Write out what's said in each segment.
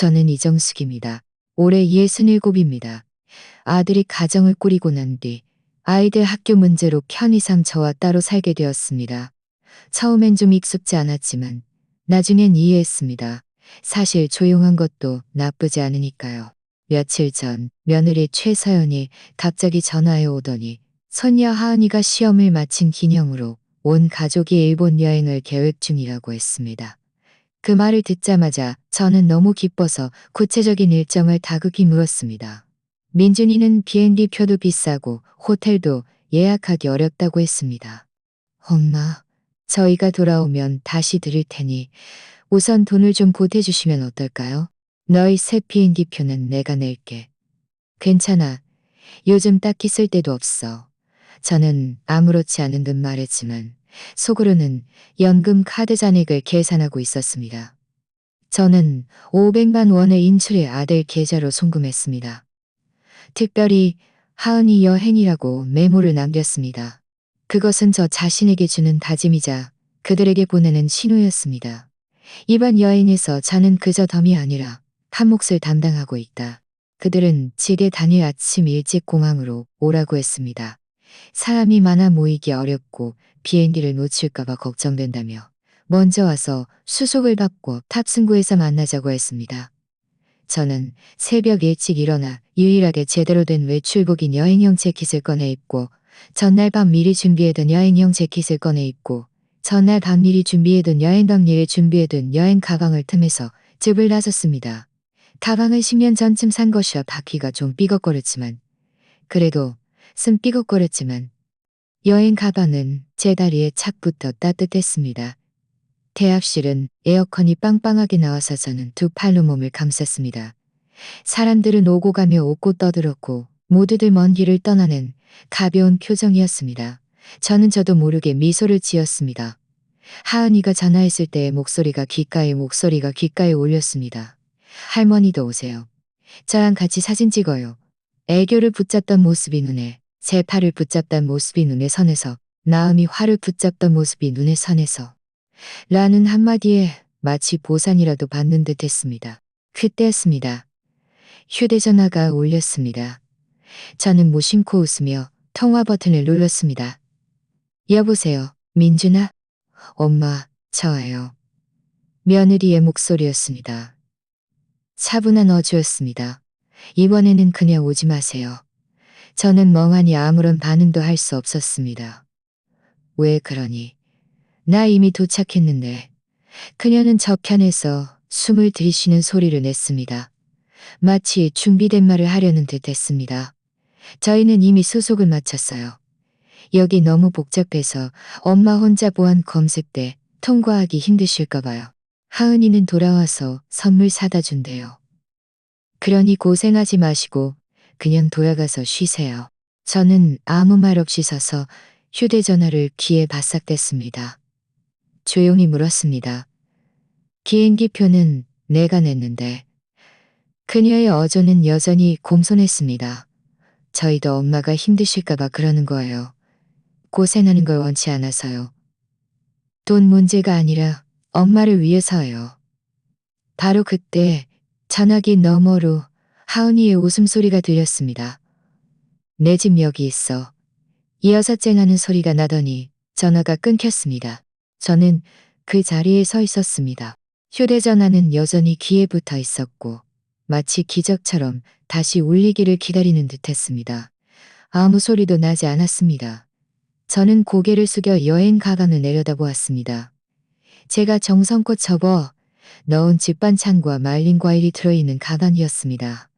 저는 이정숙입니다. 올해 67입니다. 아들이 가정을 꾸리고 난 뒤 아이들 학교 문제로 편의상 저와 따로 살게 되었습니다. 처음엔 좀 익숙지 않았지만 나중엔 이해했습니다. 사실 조용한 것도 나쁘지 않으니까요. 며칠 전 며느리 최서연이 갑자기 전화해 오더니 손녀 하은이가 시험을 마친 기념으로 온 가족이 일본 여행을 계획 중이라고 했습니다. 그 말을 듣자마자 저는 너무 기뻐서 구체적인 일정을 다급히 물었습니다. 민준이는 비행기 표도 비싸고 호텔도 예약하기 어렵다고 했습니다. 엄마, 저희가 돌아오면 다시 드릴 테니 우선 돈을 좀 보태주시면 어떨까요? 너희 새 비행기 표는 내가 낼게. 괜찮아. 요즘 딱히 쓸 데도 없어. 저는 아무렇지 않은 듯 말했지만 속으로는 연금 카드 잔액을 계산하고 있었습니다. 저는 500만 원을 인출해 아들 계좌로 송금했습니다. 특별히 하은이 여행이라고 메모를 남겼습니다. 그것은 저 자신에게 주는 다짐이자 그들에게 보내는 신호였습니다. 이번 여행에서 저는 그저 덤이 아니라 한 몫을 담당하고 있다. 그들은 지게 당일 아침 일찍 공항으로 오라고 했습니다. 사람이 많아 모이기 어렵고 비행기를 놓칠까봐 걱정된다며 먼저 와서 수속을 받고 탑승구에서 만나자고 했습니다. 저는 새벽 일찍 일어나 유일하게 제대로 된 외출복인 여행용 재킷을 꺼내 입고 전날 밤 미리 준비해둔 여행용 재킷을 꺼내 입고 전날 밤 미리 준비해둔 여행 당일에 준비해둔 여행 가방을 틈에서 집을 나섰습니다. 가방을 10년 전쯤 산 것이라 바퀴가 좀 삐걱거렸지만 그래도 삐걱거렸지만 여행 가방은 제 다리에 착 붙어 따뜻했습니다. 대합실은 에어컨이 빵빵하게 나와서 저는 두 팔로 몸을 감쌌습니다. 사람들은 오고 가며 웃고 떠들었고 모두들 먼 길을 떠나는 가벼운 표정이었습니다. 저도 모르게 미소를 지었습니다. 하은이가 전화했을 때의 목소리가 귓가에 울렸습니다. 할머니도 오세요. 저랑 같이 사진 찍어요. 애교를 붙잡던 모습이 눈에, 제 팔을 붙잡던 모습이 눈에 선해서, 나음이 활을 붙잡던 모습이 눈에 선해서 라는 한마디에 마치 보상이라도 받는 듯 했습니다. 그때였습니다. 휴대전화가 울렸습니다. 저는 무심코 웃으며 통화 버튼을 눌렀습니다. 여보세요, 민준아? 엄마, 저예요. 며느리의 목소리였습니다. 차분한 어조였습니다. 이번에는 그냥 오지 마세요. 저는 멍하니 아무런 반응도 할 수 없었습니다. 왜 그러니? 나 이미 도착했는데. 그녀는 저편에서 숨을 들이쉬는 소리를 냈습니다. 마치 준비된 말을 하려는 듯 했습니다. 저희는 이미 수속을 마쳤어요. 여기 너무 복잡해서 엄마 혼자 보안 검색대 통과하기 힘드실까 봐요. 하은이는 돌아와서 선물 사다 준대요. 그러니 고생하지 마시고 그냥 돌아가서 쉬세요. 저는 아무 말 없이 서서 휴대전화를 귀에 바싹 댔습니다. 조용히 물었습니다. 비행기표는 내가 냈는데. 그녀의 어조는 여전히 공손했습니다. 저희도 엄마가 힘드실까봐 그러는 거예요. 고생하는 걸 원치 않아서요. 돈 문제가 아니라 엄마를 위해서요. 바로 그때 전화기 너머로 하은이의 웃음소리가 들렸습니다. 내 집 여기 있어. 이어서 쨍하는 소리가 나더니 전화가 끊겼습니다. 저는 그 자리에 서 있었습니다. 휴대전화는 여전히 귀에 붙어 있었고 마치 기적처럼 다시 울리기를 기다리는 듯했습니다. 아무 소리도 나지 않았습니다. 저는 고개를 숙여 여행 가방을 내려다보았습니다. 제가 정성껏 접어 넣은 집반찬과 말린 과일이 들어있는 가방이었습니다.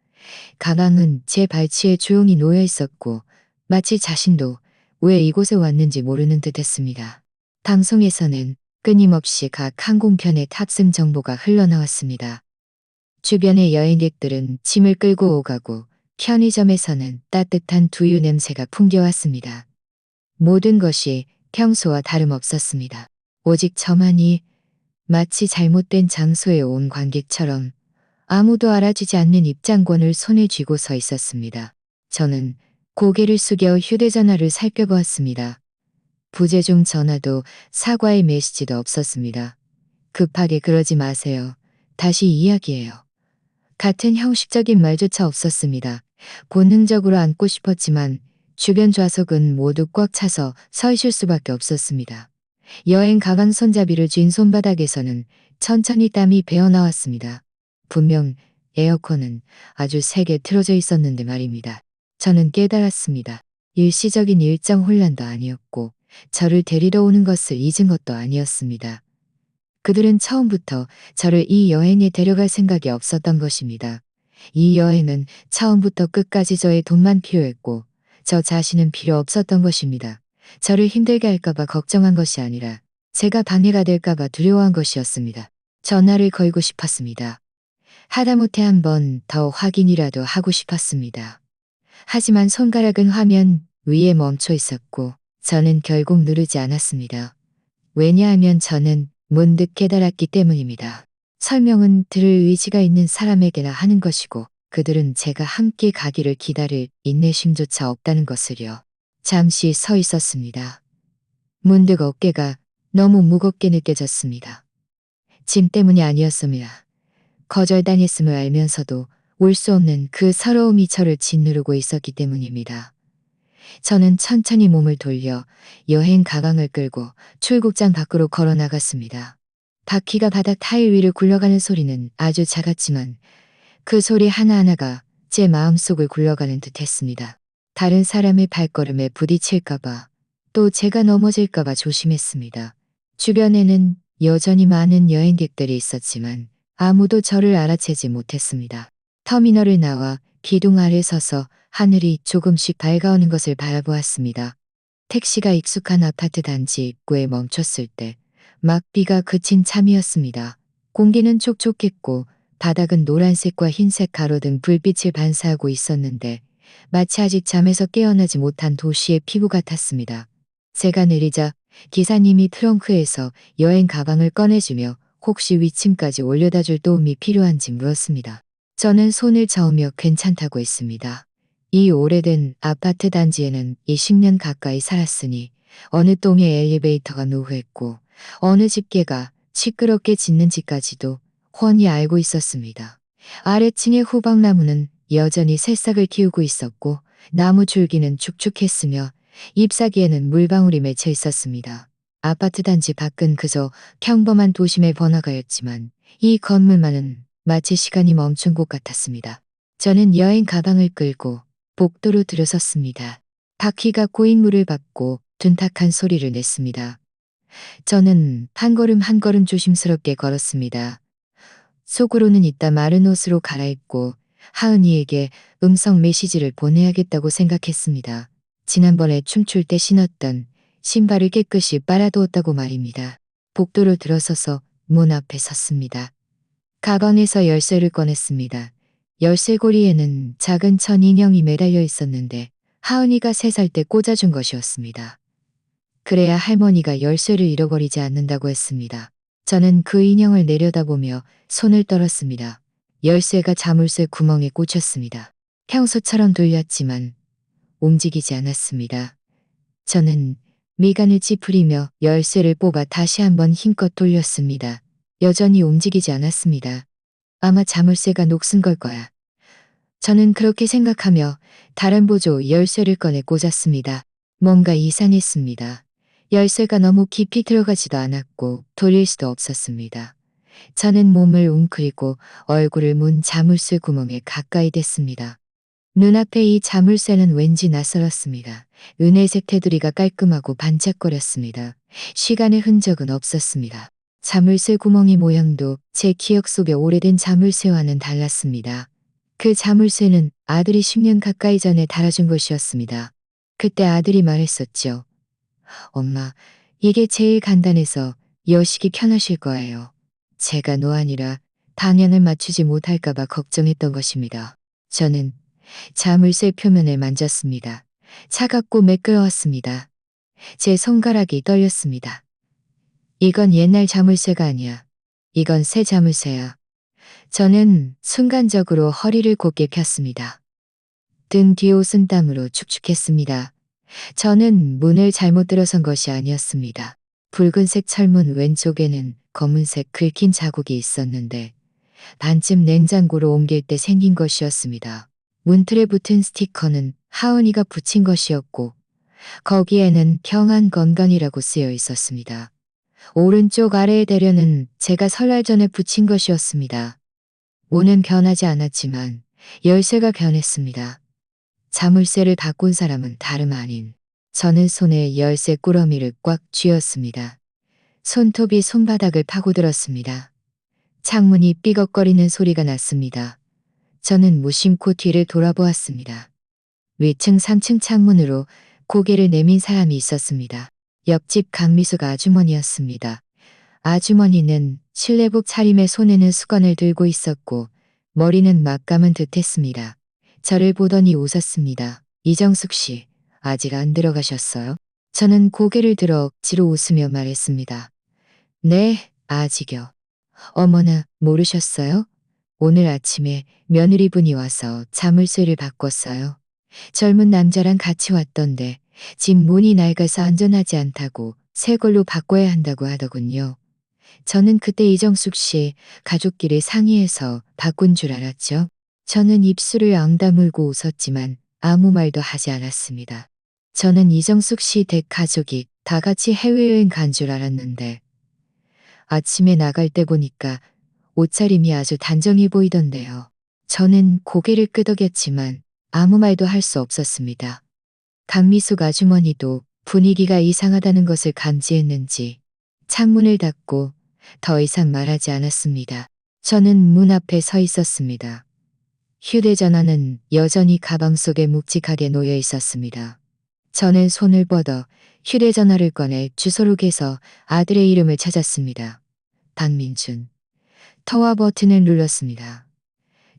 가방은 제 발치에 조용히 놓여 있었고 마치 자신도 왜 이곳에 왔는지 모르는 듯했습니다. 방송에서는 끊임없이 각 항공편의 탑승 정보가 흘러나왔습니다. 주변의 여행객들은 짐을 끌고 오가고 편의점에서는 따뜻한 두유 냄새가 풍겨왔습니다. 모든 것이 평소와 다름없었습니다. 오직 저만이 마치 잘못된 장소에 온 관객처럼 아무도 알아주지 않는 입장권을 손에 쥐고 서 있었습니다. 저는 고개를 숙여 휴대전화를 살펴보았습니다. 부재중 전화도 사과의 메시지도 없었습니다. 급하게 그러지 마세요. 다시 이야기해요. 같은 형식적인 말조차 없었습니다. 본능적으로 안고 싶었지만 주변 좌석은 모두 꽉 차서 서 있을 수밖에 없었습니다. 여행 가방 손잡이를 쥔 손바닥에서는 천천히 땀이 배어나왔습니다. 분명 에어컨은 아주 세게 틀어져 있었는데 말입니다. 저는 깨달았습니다. 일시적인 일정 혼란도 아니었고 저를 데리러 오는 것을 잊은 것도 아니었습니다. 그들은 처음부터 저를 이 여행에 데려갈 생각이 없었던 것입니다. 이 여행은 처음부터 끝까지 저의 돈만 필요했고 저 자신은 필요 없었던 것입니다. 저를 힘들게 할까봐 걱정한 것이 아니라 제가 방해가 될까봐 두려워한 것이었습니다. 전화를 걸고 싶었습니다. 하다못해 한 번 더 확인이라도 하고 싶었습니다. 하지만 손가락은 화면 위에 멈춰 있었고 저는 결국 누르지 않았습니다. 왜냐하면 저는 문득 깨달았기 때문입니다. 설명은 들을 의지가 있는 사람에게나 하는 것이고 그들은 제가 함께 가기를 기다릴 인내심조차 없다는 것을요. 잠시 서 있었습니다. 문득 어깨가 너무 무겁게 느껴졌습니다. 짐 때문이 아니었습니다. 거절당했음을 알면서도 올 수 없는 그 서러움이 저를 짓누르고 있었기 때문입니다. 저는 천천히 몸을 돌려 여행 가방을 끌고 출국장 밖으로 걸어 나갔습니다. 바퀴가 바닥 타일 위를 굴러가는 소리는 아주 작았지만 그 소리 하나하나가 제 마음속을 굴러가는 듯 했습니다. 다른 사람의 발걸음에 부딪힐까봐 또 제가 넘어질까봐 조심했습니다. 주변에는 여전히 많은 여행객들이 있었지만 아무도 저를 알아채지 못했습니다. 터미널을 나와 기둥 아래 서서 하늘이 조금씩 밝아오는 것을 바라보았습니다. 택시가 익숙한 아파트 단지 입구에 멈췄을 때 막 비가 그친 참이었습니다. 공기는 촉촉했고 바닥은 노란색과 흰색 가로등 불빛을 반사하고 있었는데 마치 아직 잠에서 깨어나지 못한 도시의 피부 같았습니다. 제가 내리자 기사님이 트렁크에서 여행 가방을 꺼내주며 혹시 위층까지 올려다 줄 도움이 필요한지 물었습니다. 저는 손을 저으며 괜찮다고 했습니다. 이 오래된 아파트 단지에는 20년 가까이 살았으니 어느 동의 엘리베이터가 노후했고 어느 집게가 시끄럽게 짖는지까지도 훤히 알고 있었습니다. 아래층의 호박나무는 여전히 새싹을 키우고 있었고 나무 줄기는 축축했으며 잎사귀에는 물방울이 맺혀 있었습니다. 아파트 단지 밖은 그저 평범한 도심의 번화가였지만 이 건물만은 마치 시간이 멈춘 곳 같았습니다. 저는 여행 가방을 끌고 복도로 들어섰습니다. 바퀴가 고인 물을 밟고 둔탁한 소리를 냈습니다. 저는 한 걸음 한 걸음 조심스럽게 걸었습니다. 속으로는 이따 마른 옷으로 갈아입고 하은이에게 음성 메시지를 보내야겠다고 생각했습니다. 지난번에 춤출 때 신었던 신발을 깨끗이 빨아두었다고 말입니다. 복도로 들어서서 문 앞에 섰습니다. 가방에서 열쇠를 꺼냈습니다. 열쇠고리에는 작은 천 인형이 매달려 있었는데 하은이가 3살 때 꽂아준 것이었습니다. 그래야 할머니가 열쇠를 잃어버리지 않는다고 했습니다. 저는 그 인형을 내려다보며 손을 떨었습니다. 열쇠가 자물쇠 구멍에 꽂혔습니다. 평소처럼 돌렸지만 움직이지 않았습니다. 저는 미간을 찌푸리며 열쇠를 뽑아 다시 한번 힘껏 돌렸습니다. 여전히 움직이지 않았습니다. 아마 자물쇠가 녹슨 걸 거야. 저는 그렇게 생각하며 다른 보조 열쇠를 꺼내 꽂았습니다. 뭔가 이상했습니다. 열쇠가 너무 깊이 들어가지도 않았고 돌릴 수도 없었습니다. 저는 몸을 웅크리고 얼굴을 문 자물쇠 구멍에 가까이 댔습니다. 눈앞에 이 자물쇠는 왠지 낯설었습니다. 은혜색 테두리가 깔끔하고 반짝거렸습니다. 시간의 흔적은 없었습니다. 자물쇠 구멍의 모양도 제 기억 속의 오래된 자물쇠와는 달랐습니다. 그 자물쇠는 아들이 10년 가까이 전에 달아준 것이었습니다. 그때 아들이 말했었죠. 엄마, 이게 제일 간단해서 여식이 편하실 거예요. 제가 노안이라 방향을 맞추지 못할까봐 걱정했던 것입니다. 저는 자물쇠 표면을 만졌습니다. 차갑고 매끄러웠습니다. 제 손가락이 떨렸습니다. 이건 옛날 자물쇠가 아니야. 이건 새 자물쇠야. 저는 순간적으로 허리를 곧게 폈습니다. 등 뒤 옷은 땀으로 축축했습니다. 저는 문을 잘못 들어선 것이 아니었습니다. 붉은색 철문 왼쪽에는 검은색 긁힌 자국이 있었는데 반쯤 냉장고로 옮길 때 생긴 것이었습니다. 문틀에 붙은 스티커는 하은이가 붙인 것이었고 거기에는 평안 건강이라고 쓰여 있었습니다. 오른쪽 아래의 대련은 제가 설날 전에 붙인 것이었습니다. 문은 변하지 않았지만 열쇠가 변했습니다. 자물쇠를 바꾼 사람은 다름 아닌 저는 손에 열쇠 꾸러미를 꽉 쥐었습니다. 손톱이 손바닥을 파고들었습니다. 창문이 삐걱거리는 소리가 났습니다. 저는 무심코 뒤를 돌아보았습니다. 위층 3층 창문으로 고개를 내민 사람이 있었습니다. 옆집 강미숙 아주머니였습니다. 아주머니는 실내복 차림에 손에는 수건을 들고 있었고 머리는 막 감은 듯 했습니다. 저를 보더니 웃었습니다. 이정숙 씨, 아직 안 들어가셨어요? 저는 고개를 들어 억지로 웃으며 말했습니다. 네, 아직요. 어머나, 모르셨어요? 오늘 아침에 며느리분이 와서 자물쇠를 바꿨어요. 젊은 남자랑 같이 왔던데 집 문이 낡아서 안전하지 않다고 새 걸로 바꿔야 한다고 하더군요. 저는 그때 이정숙 씨 가족끼리 상의해서 바꾼 줄 알았죠. 저는 입술을 앙다물고 웃었지만 아무 말도 하지 않았습니다. 저는 이정숙 씨 댁 가족이 다 같이 해외여행 간 줄 알았는데 아침에 나갈 때 보니까 옷차림이 아주 단정해 보이던데요. 저는 고개를 끄덕였지만 아무 말도 할 수 없었습니다. 강미숙 아주머니도 분위기가 이상하다는 것을 감지했는지 창문을 닫고 더 이상 말하지 않았습니다. 저는 문 앞에 서 있었습니다. 휴대전화는 여전히 가방 속에 묵직하게 놓여 있었습니다. 저는 손을 뻗어 휴대전화를 꺼내 주소록에서 아들의 이름을 찾았습니다. 박민준. 터와 버튼을 눌렀습니다.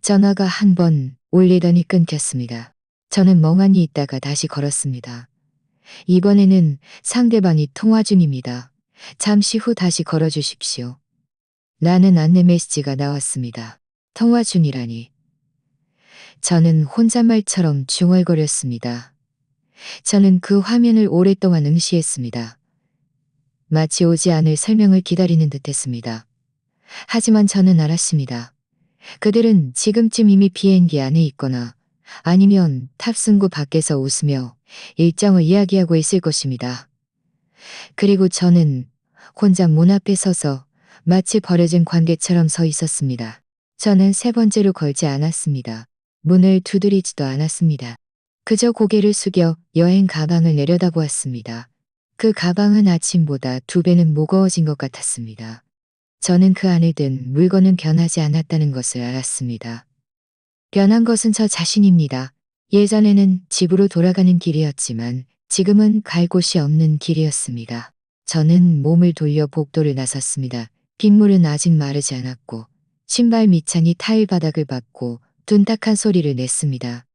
전화가 한 번 울리더니 끊겼습니다. 저는 멍하니 있다가 다시 걸었습니다. 이번에는 상대방이 통화 중입니다. 잠시 후 다시 걸어주십시오. 라는 안내 메시지가 나왔습니다. 통화 중이라니. 저는 혼잣말처럼 중얼거렸습니다. 저는 그 화면을 오랫동안 응시했습니다. 마치 오지 않을 설명을 기다리는 듯했습니다. 하지만 저는 알았습니다. 그들은 지금쯤 이미 비행기 안에 있거나 아니면 탑승구 밖에서 웃으며 일정을 이야기하고 있을 것입니다. 그리고 저는 혼자 문 앞에 서서 마치 버려진 관객처럼 서 있었습니다. 저는 세 번째로 걸지 않았습니다. 문을 두드리지도 않았습니다. 그저 고개를 숙여 여행 가방을 내려다보았습니다. 그 가방은 아침보다 2배는 무거워진 것 같았습니다. 저는 그 안에 든 물건은 변하지 않았다는 것을 알았습니다. 변한 것은 저 자신입니다. 예전에는 집으로 돌아가는 길이었지만 지금은 갈 곳이 없는 길이었습니다. 저는 몸을 돌려 복도를 나섰습니다. 빗물은 아직 마르지 않았고 신발 밑창이 타일 바닥을 밟고 둔탁한 소리를 냈습니다.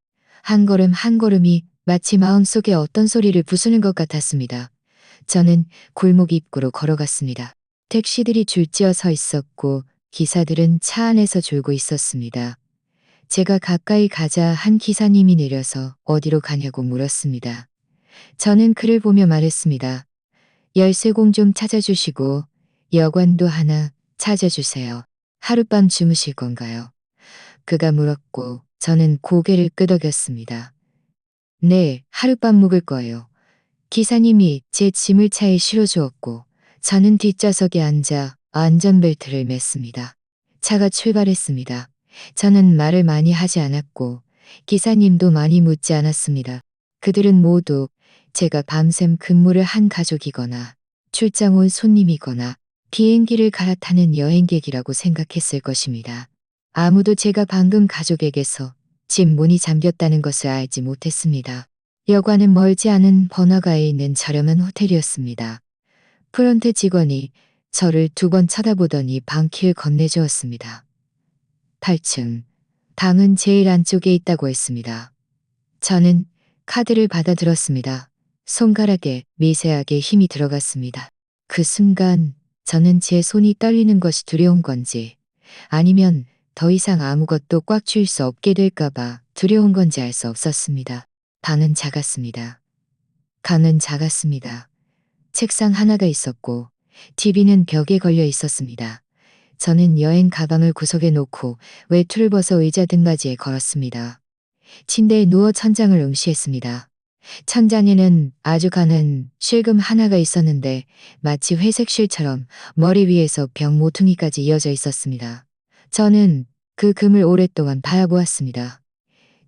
한 걸음 한 걸음이 마치 마음속에 어떤 소리를 부수는 것 같았습니다. 저는 골목 입구로 걸어갔습니다. 택시들이 줄지어 서 있었고 기사들은 차 안에서 졸고 있었습니다. 제가 가까이 가자 한 기사님이 내려서 어디로 가냐고 물었습니다. 저는 그를 보며 말했습니다. 열쇠공 좀 찾아주시고 여관도 하나 찾아주세요. 하룻밤 주무실 건가요? 그가 물었고 저는 고개를 끄덕였습니다. 네, 하룻밤 묵을 거예요. 기사님이 제 짐을 차에 실어주었고 저는 뒷좌석에 앉아 안전벨트를 맸습니다. 차가 출발했습니다. 저는 말을 많이 하지 않았고 기사님도 많이 묻지 않았습니다. 그들은 모두 제가 밤샘 근무를 한 가족이거나 출장 온 손님이거나 비행기를 갈아타는 여행객이라고 생각했을 것입니다. 아무도 제가 방금 가족에게서 집 문이 잠겼다는 것을 알지 못했습니다. 여관은 멀지 않은 번화가에 있는 저렴한 호텔이었습니다. 프런트 직원이 저를 2번 쳐다보더니 방키를 건네주었습니다. 8층. 방은 제일 안쪽에 있다고 했습니다. 저는 카드를 받아들었습니다. 손가락에 미세하게 힘이 들어갔습니다. 그 순간 저는 제 손이 떨리는 것이 두려운 건지 아니면 더 이상 아무것도 꽉 쥘 수 없게 될까봐 두려운 건지 알 수 없었습니다. 방은 작았습니다. 강은 작았습니다. 책상 하나가 있었고 TV는 벽에 걸려 있었습니다. 저는 여행 가방을 구석에 놓고 외투를 벗어 의자 등받이에 걸었습니다. 침대에 누워 천장을 응시했습니다. 천장에는 아주 가는 실금 하나가 있었는데 마치 회색 실처럼 머리 위에서 벽 모퉁이까지 이어져 있었습니다. 저는 그 금을 오랫동안 바라보았습니다.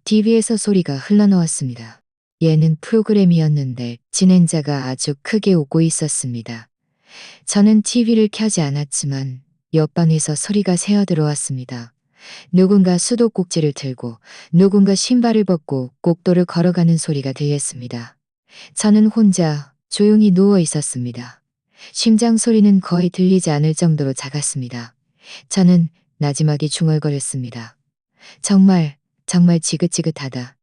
TV에서 소리가 흘러나왔습니다. 예능 프로그램이었는데 진행자가 아주 크게 웃고 있었습니다. 저는 TV를 켜지 않았지만 옆방에서 소리가 새어 들어왔습니다. 누군가 수도꼭지를 들고 누군가 신발을 벗고 꼭도를 걸어가는 소리가 들렸습니다. 저는 혼자 조용히 누워 있었습니다. 심장 소리는 거의 들리지 않을 정도로 작았습니다. 저는 나지막이 중얼거렸습니다. 정말 지긋지긋하다.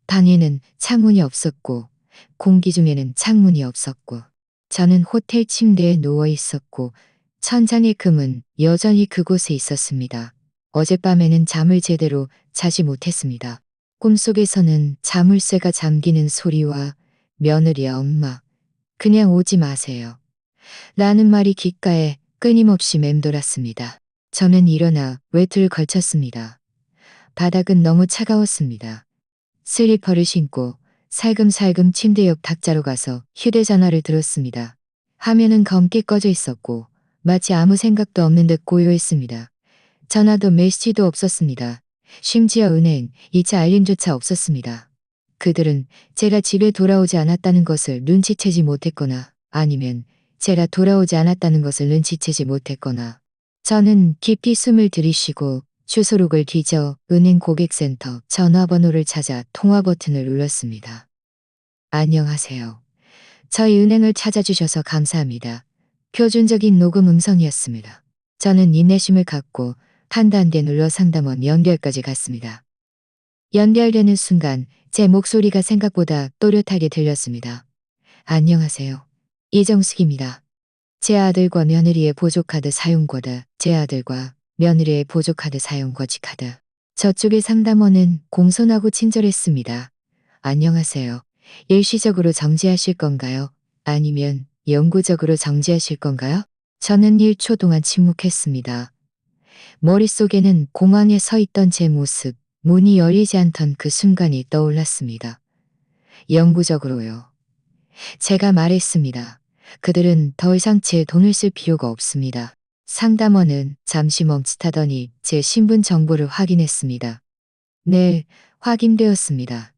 방에는 창문이 없었고 공기 중에는 창문이 없었고 저는 호텔 침대에 누워 있었고 천장의 금은 여전히 그곳에 있었습니다. 어젯밤에는 잠을 제대로 자지 못했습니다. 꿈속에서는 자물쇠가 잠기는 소리와 며느리 엄마, 그냥 오지 마세요. 라는 말이 귓가에 끊임없이 맴돌았습니다. 저는 일어나 외투를 걸쳤습니다. 바닥은 너무 차가웠습니다. 슬리퍼를 신고 살금살금 침대 옆 탁자로 가서 휴대전화를 들었습니다. 화면은 검게 꺼져 있었고 마치 아무 생각도 없는 듯 고요했습니다. 전화도 메시지도 없었습니다. 심지어 은행, 2차 알림조차 없었습니다. 그들은 제가 집에 돌아오지 않았다는 것을 눈치채지 못했거나 아니면 제가 돌아오지 않았다는 것을 눈치채지 못했거나 저는 깊이 숨을 들이쉬고 주소록을 뒤져 은행 고객센터 전화번호를 찾아 통화 버튼을 눌렀습니다. 안녕하세요. 저희 은행을 찾아주셔서 감사합니다. 표준적인 녹음 음성이었습니다. 저는 인내심을 갖고 한 단계 눌러 상담원 연결까지 갔습니다. 연결되는 순간 제 목소리가 생각보다 또렷하게 들렸습니다. 안녕하세요. 이정숙입니다. 제 아들과 며느리의 보조카드 사용코드, 제 아들과 며느리의 보조카드 사용 거지카드. 저쪽의 상담원은 공손하고 친절했습니다. 안녕하세요. 일시적으로 정지하실 건가요? 아니면 영구적으로 정지하실 건가요? 저는 1초 동안 침묵했습니다. 머릿속에는 공항에 서 있던 제 모습, 문이 열리지 않던 그 순간이 떠올랐습니다. 영구적으로요. 제가 말했습니다. 그들은 더 이상 제 돈을 쓸 필요가 없습니다. 상담원은 잠시 멈칫하더니 제 신분 정보를 확인했습니다. 네, 확인되었습니다.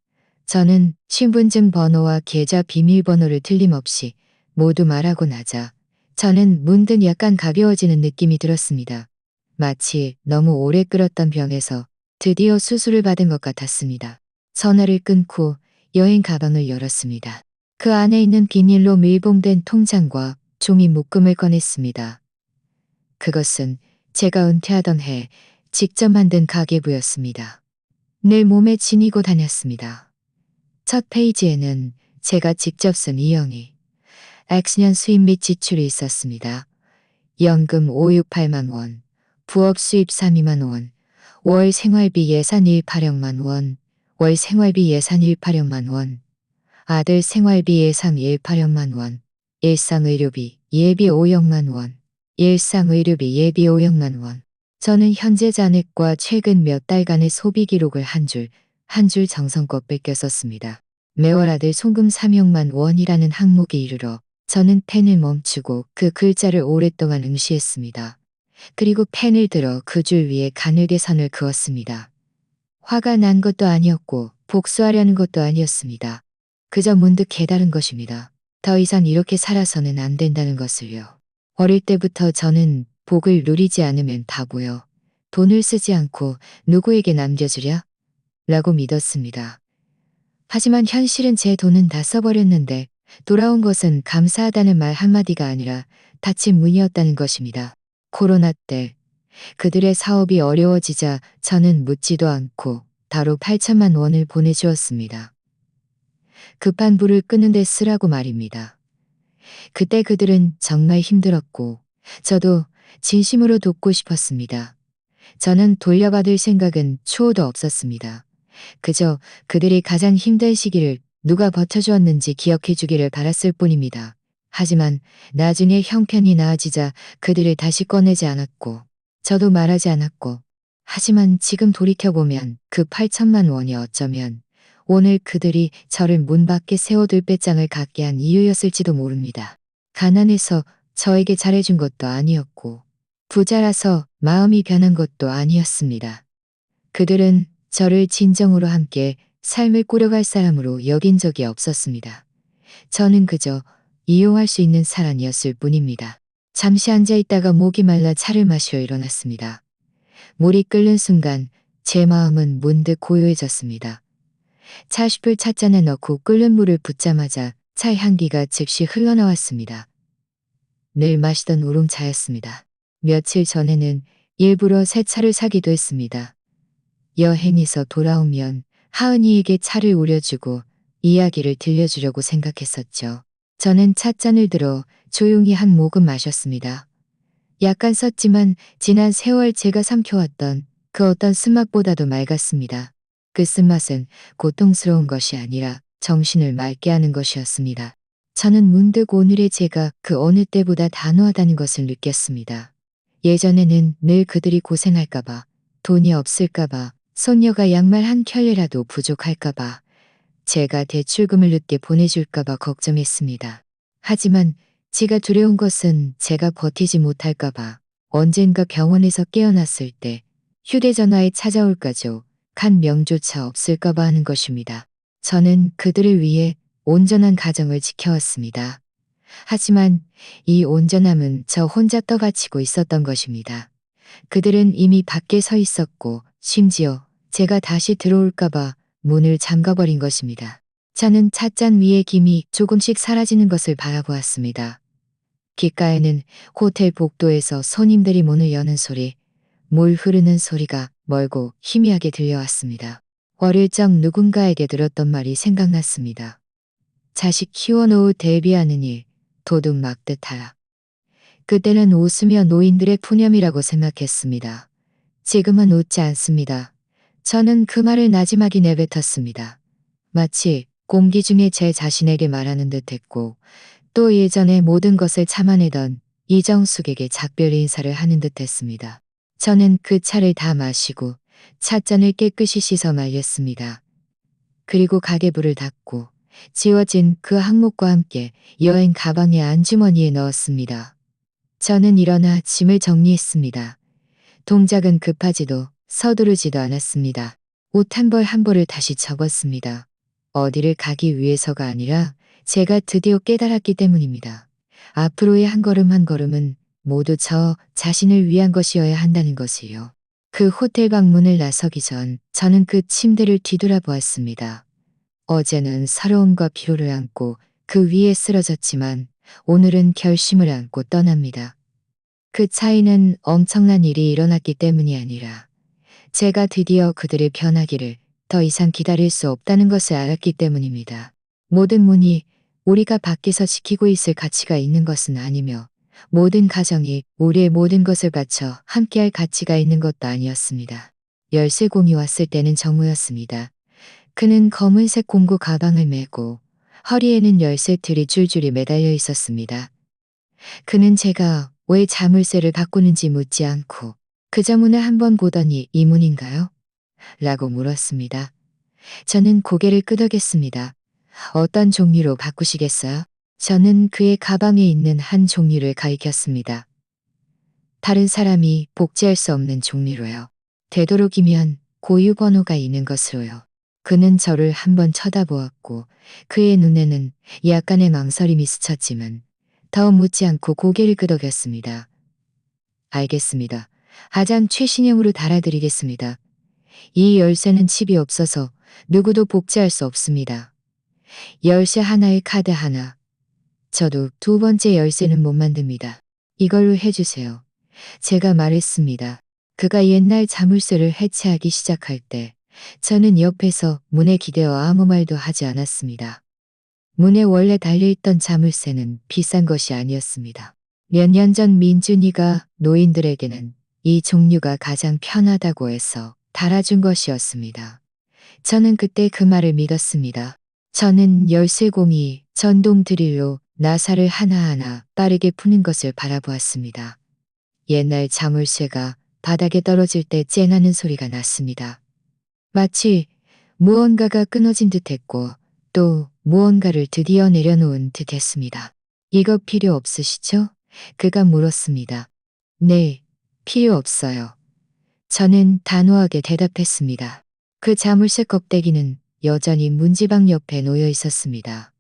저는 신분증 번호와 계좌 비밀번호를 틀림없이 모두 말하고 나자 저는 문득 약간 가벼워지는 느낌이 들었습니다. 마치 너무 오래 끓었던 병에서 드디어 수술을 받은 것 같았습니다. 전화를 끊고 여행 가방을 열었습니다. 그 안에 있는 비닐로 밀봉된 통장과 종이 묶음을 꺼냈습니다. 그것은 제가 은퇴하던 해 직접 만든 가계부였습니다. 늘 몸에 지니고 다녔습니다. 첫 페이지에는 제가 직접 쓴 이영희, 액션 수입 및 지출이 있었습니다. 연금 568만 원, 부업 수입 32만 원, 월 생활비 예산 18억만 원, 월 생활비 예산 18억만 원, 아들 생활비 예산 18억만 원, 일상의료비 예비 5억만 원, 일상의료비 예비 5억만 원. 저는 현재 잔액과 최근 몇 달간의 소비 기록을 한 줄 정성껏 뺏겨 썼습니다. 매월 아들 송금 3억만 원이라는 항목에 이르러 저는 펜을 멈추고 그 글자를 오랫동안 응시했습니다. 그리고 펜을 들어 그 줄 위에 가늘게 선을 그었습니다. 화가 난 것도 아니었고 복수하려는 것도 아니었습니다. 그저 문득 깨달은 것입니다. 더 이상 이렇게 살아서는 안 된다는 것을요. 어릴 때부터 저는 복을 누리지 않으면 바보요. 돈을 쓰지 않고 누구에게 남겨주랴? 라고 믿었습니다. 하지만 현실은 제 돈은 다 써버렸는데 돌아온 것은 감사하다는 말 한마디가 아니라 닫힌 문이었다는 것입니다. 코로나 때 그들의 사업이 어려워지자 저는 묻지도 않고 바로 8천만 원을 보내주었습니다. 급한 불을 끄는 데 쓰라고 말입니다. 그때 그들은 정말 힘들었고 저도 진심으로 돕고 싶었습니다. 저는 돌려받을 생각은 추호도 없었습니다. 그저 그들이 가장 힘든 시기를 누가 버텨주었는지 기억해 주기를 바랐을 뿐입니다. 하지만 나중에 형편이 나아지자 그들을 다시 꺼내지 않았고 저도 말하지 않았고, 하지만 지금 돌이켜보면 그 8천만 원이 어쩌면 오늘 그들이 저를 문 밖에 세워둘 배짱을 갖게 한 이유였을지도 모릅니다. 가난해서 저에게 잘해준 것도 아니었고, 부자라서 마음이 변한 것도 아니었습니다. 그들은 저를 진정으로 함께 삶을 꾸려갈 사람으로 여긴 적이 없었습니다. 저는 그저 이용할 수 있는 사람이었을 뿐입니다. 잠시 앉아있다가 목이 말라 차를 마시러 일어났습니다. 물이 끓는 순간 제 마음은 문득 고요해졌습니다. 차슈플 찻잔에 넣고 끓는 물을 붓자마자 차 향기가 즉시 흘러나왔습니다. 늘 마시던 우롱차였습니다. 며칠 전에는 일부러 새 차를 사기도 했습니다. 여행에서 돌아오면 하은이에게 차를 우려주고 이야기를 들려주려고 생각했었죠. 저는 찻잔을 들어 조용히 한 모금 마셨습니다. 약간 썼지만 지난 세월 제가 삼켜왔던 그 어떤 쓴맛보다도 맑았습니다. 그 쓴맛은 고통스러운 것이 아니라 정신을 맑게 하는 것이었습니다. 저는 문득 오늘의 제가 그 어느 때보다 단호하다는 것을 느꼈습니다. 예전에는 늘 그들이 고생할까봐, 돈이 없을까봐, 손녀가 양말 한 켤레라도 부족할까봐, 제가 대출금을 늦게 보내줄까봐 걱정했습니다. 하지만 제가 두려운 것은 제가 버티지 못할까봐, 언젠가 병원에서 깨어났을 때 휴대전화에 찾아올 가족, 한 명조차 없을까봐 하는 것입니다. 저는 그들을 위해 온전한 가정을 지켜왔습니다. 하지만 이 온전함은 저 혼자 떠받치고 있었던 것입니다. 그들은 이미 밖에 서 있었고 심지어 제가 다시 들어올까봐 문을 잠가버린 것입니다. 저는 찻잔 위에 김이 조금씩 사라지는 것을 바라보았습니다. 귓가에는 호텔 복도에서 손님들이 문을 여는 소리, 물 흐르는 소리가 멀고 희미하게 들려왔습니다. 어릴 적 누군가에게 들었던 말이 생각났습니다. 자식 키워놓을 대비하는 일, 도둑 막듯 하라. 그때는 웃으며 노인들의 푸념이라고 생각했습니다. 지금은 웃지 않습니다. 저는 그 말을 나지막이 내뱉었습니다. 마치 공기 중에 제 자신에게 말하는 듯 했고 또 예전에 모든 것을 참아내던 이정숙에게 작별 인사를 하는 듯 했습니다. 저는 그 차를 다 마시고 찻잔을 깨끗이 씻어 말렸습니다. 그리고 가계부를 닫고 지워진 그 항목과 함께 여행 가방의 안주머니에 넣었습니다. 저는 일어나 짐을 정리했습니다. 동작은 급하지도 서두르지도 않았습니다. 옷 한 벌 한 벌을 다시 접었습니다. 어디를 가기 위해서가 아니라 제가 드디어 깨달았기 때문입니다. 앞으로의 한 걸음 한 걸음은 모두 저 자신을 위한 것이어야 한다는 것이요. 그 호텔 방문을 나서기 전 저는 그 침대를 뒤돌아보았습니다. 어제는 서러움과 피로를 안고 그 위에 쓰러졌지만 오늘은 결심을 안고 떠납니다. 그 차이는 엄청난 일이 일어났기 때문이 아니라 제가 드디어 그들의 변하기를 더 이상 기다릴 수 없다는 것을 알았기 때문입니다. 모든 문이 우리가 밖에서 지키고 있을 가치가 있는 것은 아니며 모든 가정이 우리의 모든 것을 바쳐 함께할 가치가 있는 것도 아니었습니다. 열쇠공이 왔을 때는 정우였습니다. 그는 검은색 공구 가방을 메고 허리에는 열쇠들이 줄줄이 매달려 있었습니다. 그는 제가 왜 자물쇠를 바꾸는지 묻지 않고 그저 문을 한번 보더니 이 문인가요? 라고 물었습니다. 저는 고개를 끄덕였습니다. 어떤 종류로 바꾸시겠어요? 저는 그의 가방에 있는 한 종류를 가리켰습니다. 다른 사람이 복제할 수 없는 종류로요. 되도록이면 고유 번호가 있는 것으로요. 그는 저를 한번 쳐다보았고 그의 눈에는 약간의 망설임이 스쳤지만 더 묻지 않고 고개를 끄덕였습니다. 알겠습니다. 가장 최신형으로 달아드리겠습니다. 이 열쇠는 칩이 없어서 누구도 복제할 수 없습니다. 열쇠 하나에 카드 하나. 저도 두 번째 열쇠는 못 만듭니다. 이걸로 해주세요. 제가 말했습니다. 그가 옛날 자물쇠를 해체하기 시작할 때 저는 옆에서 문에 기대어 아무 말도 하지 않았습니다. 문에 원래 달려있던 자물쇠는 비싼 것이 아니었습니다. 몇 년 전 민준이가 노인들에게는 이 종류가 가장 편하다고 해서 달아준 것이었습니다. 저는 그때 그 말을 믿었습니다. 저는 열쇠공이 전동 드릴로 나사를 하나하나 빠르게 푸는 것을 바라보았습니다. 옛날 자물쇠가 바닥에 떨어질 때 쨍하는 소리가 났습니다. 마치 무언가가 끊어진 듯했고 또 무언가를 드디어 내려놓은 듯했습니다. 이거 필요 없으시죠? 그가 물었습니다. 네, 필요 없어요. 저는 단호하게 대답했습니다. 그 자물쇠 껍데기는 여전히 문지방 옆에 놓여 있었습니다.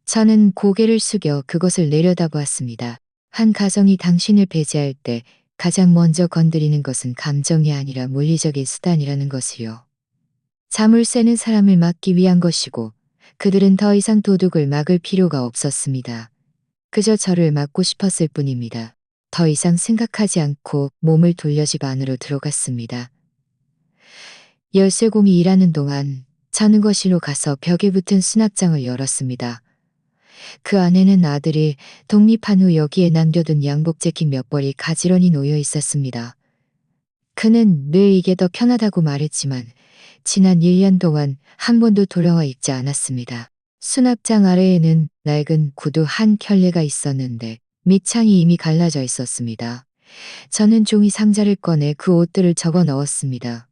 저는 고개를 숙여 그것을 내려다보았습니다. 한 가정이 당신을 배제할 때 가장 먼저 건드리는 것은 감정이 아니라 물리적인 수단이라는 것이요. 자물쇠는 사람을 막기 위한 것이고 그들은 더 이상 도둑을 막을 필요가 없었습니다. 그저 저를 막고 싶었을 뿐입니다. 더 이상 생각하지 않고 몸을 돌려 집 안으로 들어갔습니다. 열쇠공이 일하는 동안 저는 거실로 가서 벽에 붙은 수납장을 열었습니다. 그 안에는 아들이 독립한 후 여기에 남겨둔 양복 재킷 몇 벌이 가지런히 놓여 있었습니다. 그는 늘 이게 더 편하다고 말했지만 지난 1년 동안 한 번도 돌아와 입지 않았습니다. 수납장 아래에는 낡은 구두 한 켤레가 있었는데 밑창이 이미 갈라져 있었습니다. 저는 종이 상자를 꺼내 그 옷들을 접어 넣었습니다.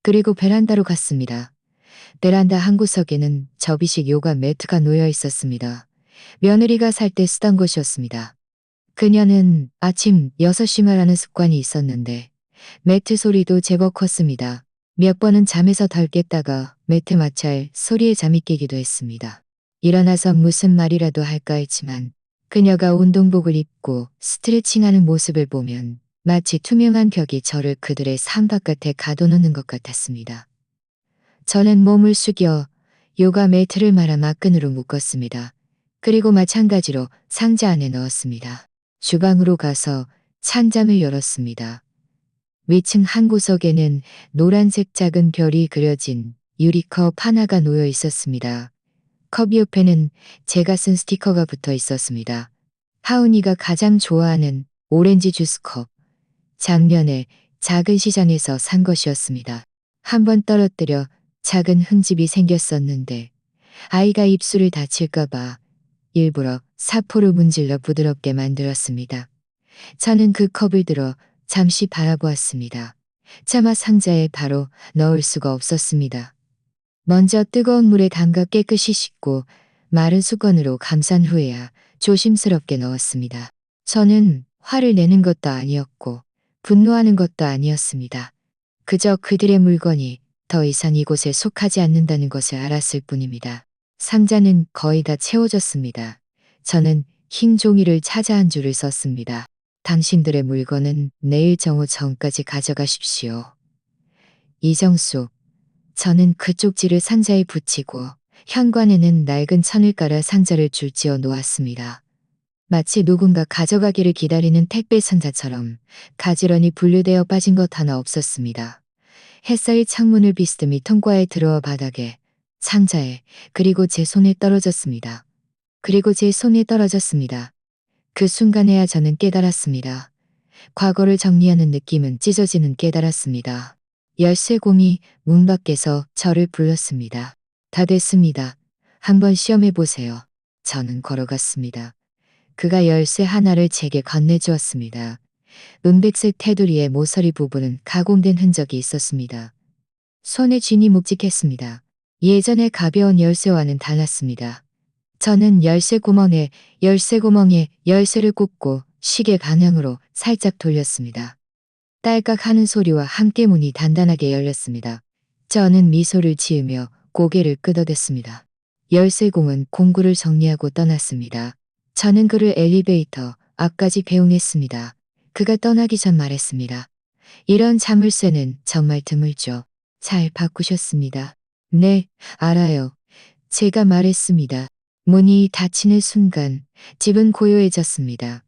그리고 베란다로 갔습니다. 베란다 한 구석에는 접이식 요가 매트가 놓여 있었습니다. 며느리가 살 때 쓰던 것이었습니다. 그녀는 아침 6시만 하는 습관이 있었는데 매트 소리도 제법 컸습니다. 몇 번은 잠에서 덜 깼다가 매트 마찰 소리에 잠이 깨기도 했습니다. 일어나서 무슨 말이라도 할까 했지만 그녀가 운동복을 입고 스트레칭하는 모습을 보면 마치 투명한 벽이 저를 그들의 삶 바깥에 가둬놓는 것 같았습니다. 저는 몸을 숙여 요가 매트를 말아 막끈으로 묶었습니다. 그리고 마찬가지로 상자 안에 넣었습니다. 주방으로 가서 찬장을 열었습니다. 위층 한 구석에는 노란색 작은 별이 그려진 유리컵 하나가 놓여 있었습니다. 컵 옆에는 제가 쓴 스티커가 붙어 있었습니다. 하은이가 가장 좋아하는 오렌지 주스 컵. 작년에 작은 시장에서 산 것이었습니다. 한번 떨어뜨려 작은 흠집이 생겼었는데 아이가 입술을 다칠까봐 일부러 사포로 문질러 부드럽게 만들었습니다. 저는 그 컵을 들어 잠시 바라보았습니다. 차마 상자에 바로 넣을 수가 없었습니다. 먼저 뜨거운 물에 담가 깨끗이 씻고 마른 수건으로 감싼 후에야 조심스럽게 넣었습니다. 저는 화를 내는 것도 아니었고 분노하는 것도 아니었습니다. 그저 그들의 물건이 더 이상 이곳에 속하지 않는다는 것을 알았을 뿐입니다. 상자는 거의 다 채워졌습니다. 저는 흰 종이를 찾아 한 줄을 썼습니다. 당신들의 물건은 내일 정오 전까지 가져가십시오. 이정수. 저는 그 쪽지를 상자에 붙이고 현관에는 낡은 천을 깔아 상자를 줄지어 놓았습니다. 마치 누군가 가져가기를 기다리는 택배 상자처럼 가지런히 분류되어 빠진 것 하나 없었습니다. 햇살이 창문을 비스듬히 통과해 들어와 바닥에, 상자에, 그리고 제 손에 떨어졌습니다. 그 순간에야 저는 깨달았습니다. 과거를 정리하는 느낌은 찢어지는 깨달았습니다. 열쇠공이 문 밖에서 저를 불렀습니다. 다 됐습니다. 한번 시험해 보세요. 저는 걸어갔습니다. 그가 열쇠 하나를 제게 건네주었습니다. 은백색 테두리의 모서리 부분은 가공된 흔적이 있었습니다. 손에 쥐니 묵직했습니다. 예전의 가벼운 열쇠와는 달랐습니다. 저는 열쇠 구멍에 열쇠를 꽂고 시계 방향으로 살짝 돌렸습니다. 딸깍 하는 소리와 함께 문이 단단하게 열렸습니다. 저는 미소를 지으며 고개를 끄덕였습니다. 열쇠공은 공구를 정리하고 떠났습니다. 저는 그를 엘리베이터 앞까지 배웅했습니다. 그가 떠나기 전 말했습니다. 이런 자물쇠는 정말 드물죠. 잘 바꾸셨습니다. 네, 알아요. 제가 말했습니다. 문이 닫히는 순간 집은 고요해졌습니다.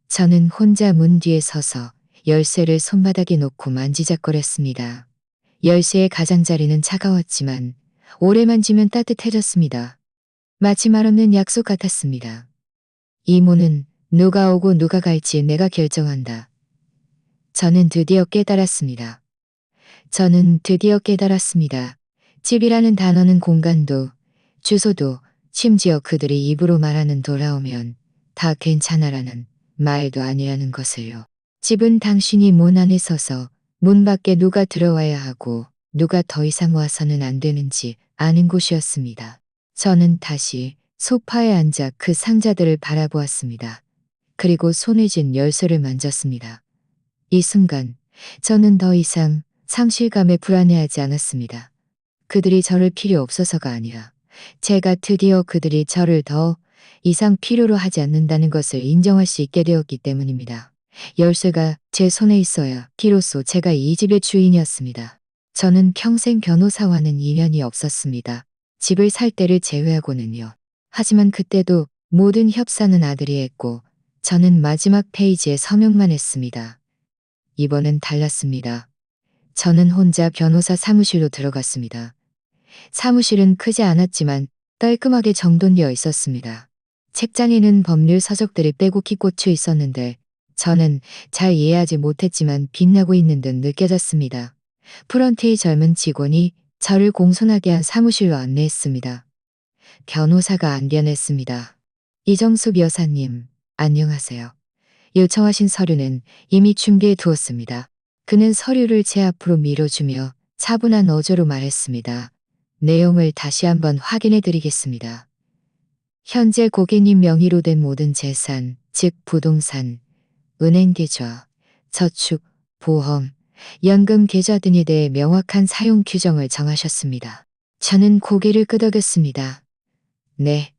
저는 혼자 문 뒤에 서서 열쇠를 손바닥에 놓고 만지작거렸습니다. 열쇠의 가장자리는 차가웠지만 오래 만지면 따뜻해졌습니다. 마치 말없는 약속 같았습니다. 이 문은 누가 오고 누가 갈지 내가 결정한다. 저는 드디어 깨달았습니다. 집이라는 단어는 공간도, 주소도, 심지어 그들이 입으로 말하는 돌아오면 다 괜찮아라는 말도 아니라는 것을요. 집은 당신이 문 안에 서서 문 밖에 누가 들어와야 하고 누가 더 이상 와서는 안 되는지 아는 곳이었습니다. 저는 다시 소파에 앉아 그 상자들을 바라보았습니다. 그리고 손에 쥔 열쇠를 만졌습니다. 이 순간 저는 더 이상 상실감에 불안해하지 않았습니다. 그들이 저를 필요 없어서가 아니라 제가 드디어 그들이 저를 더 이상 필요로 하지 않는다는 것을 인정할 수 있게 되었기 때문입니다. 열쇠가 제 손에 있어야 비로소 제가 이 집의 주인이었습니다. 저는 평생 변호사와는 인연이 없었습니다. 집을 살 때를 제외하고는요. 하지만 그때도 모든 협상은 아들이 했고 저는 마지막 페이지에 서명만 했습니다. 이번엔 달랐습니다. 저는 혼자 변호사 사무실로 들어갔습니다. 사무실은 크지 않았지만 깔끔하게 정돈되어 있었습니다. 책장에는 법률 서적들이 빼곡히 꽂혀 있었는데 저는 잘 이해하지 못했지만 빛나고 있는 듯 느껴졌습니다. 프런트의 젊은 직원이 저를 공손하게 한 사무실로 안내했습니다. 변호사가 안견했습니다. 이정숙 여사님, 안녕하세요. 요청하신 서류는 이미 준비해 두었습니다. 그는 서류를 제 앞으로 밀어주며 차분한 어조로 말했습니다. 내용을 다시 한번 확인해 드리겠습니다. 현재 고객님 명의로 된 모든 재산, 즉 부동산, 은행 계좌, 저축, 보험, 연금 계좌 등에 대해 명확한 사용 규정을 정하셨습니다. 저는 고개를 끄덕였습니다. 네,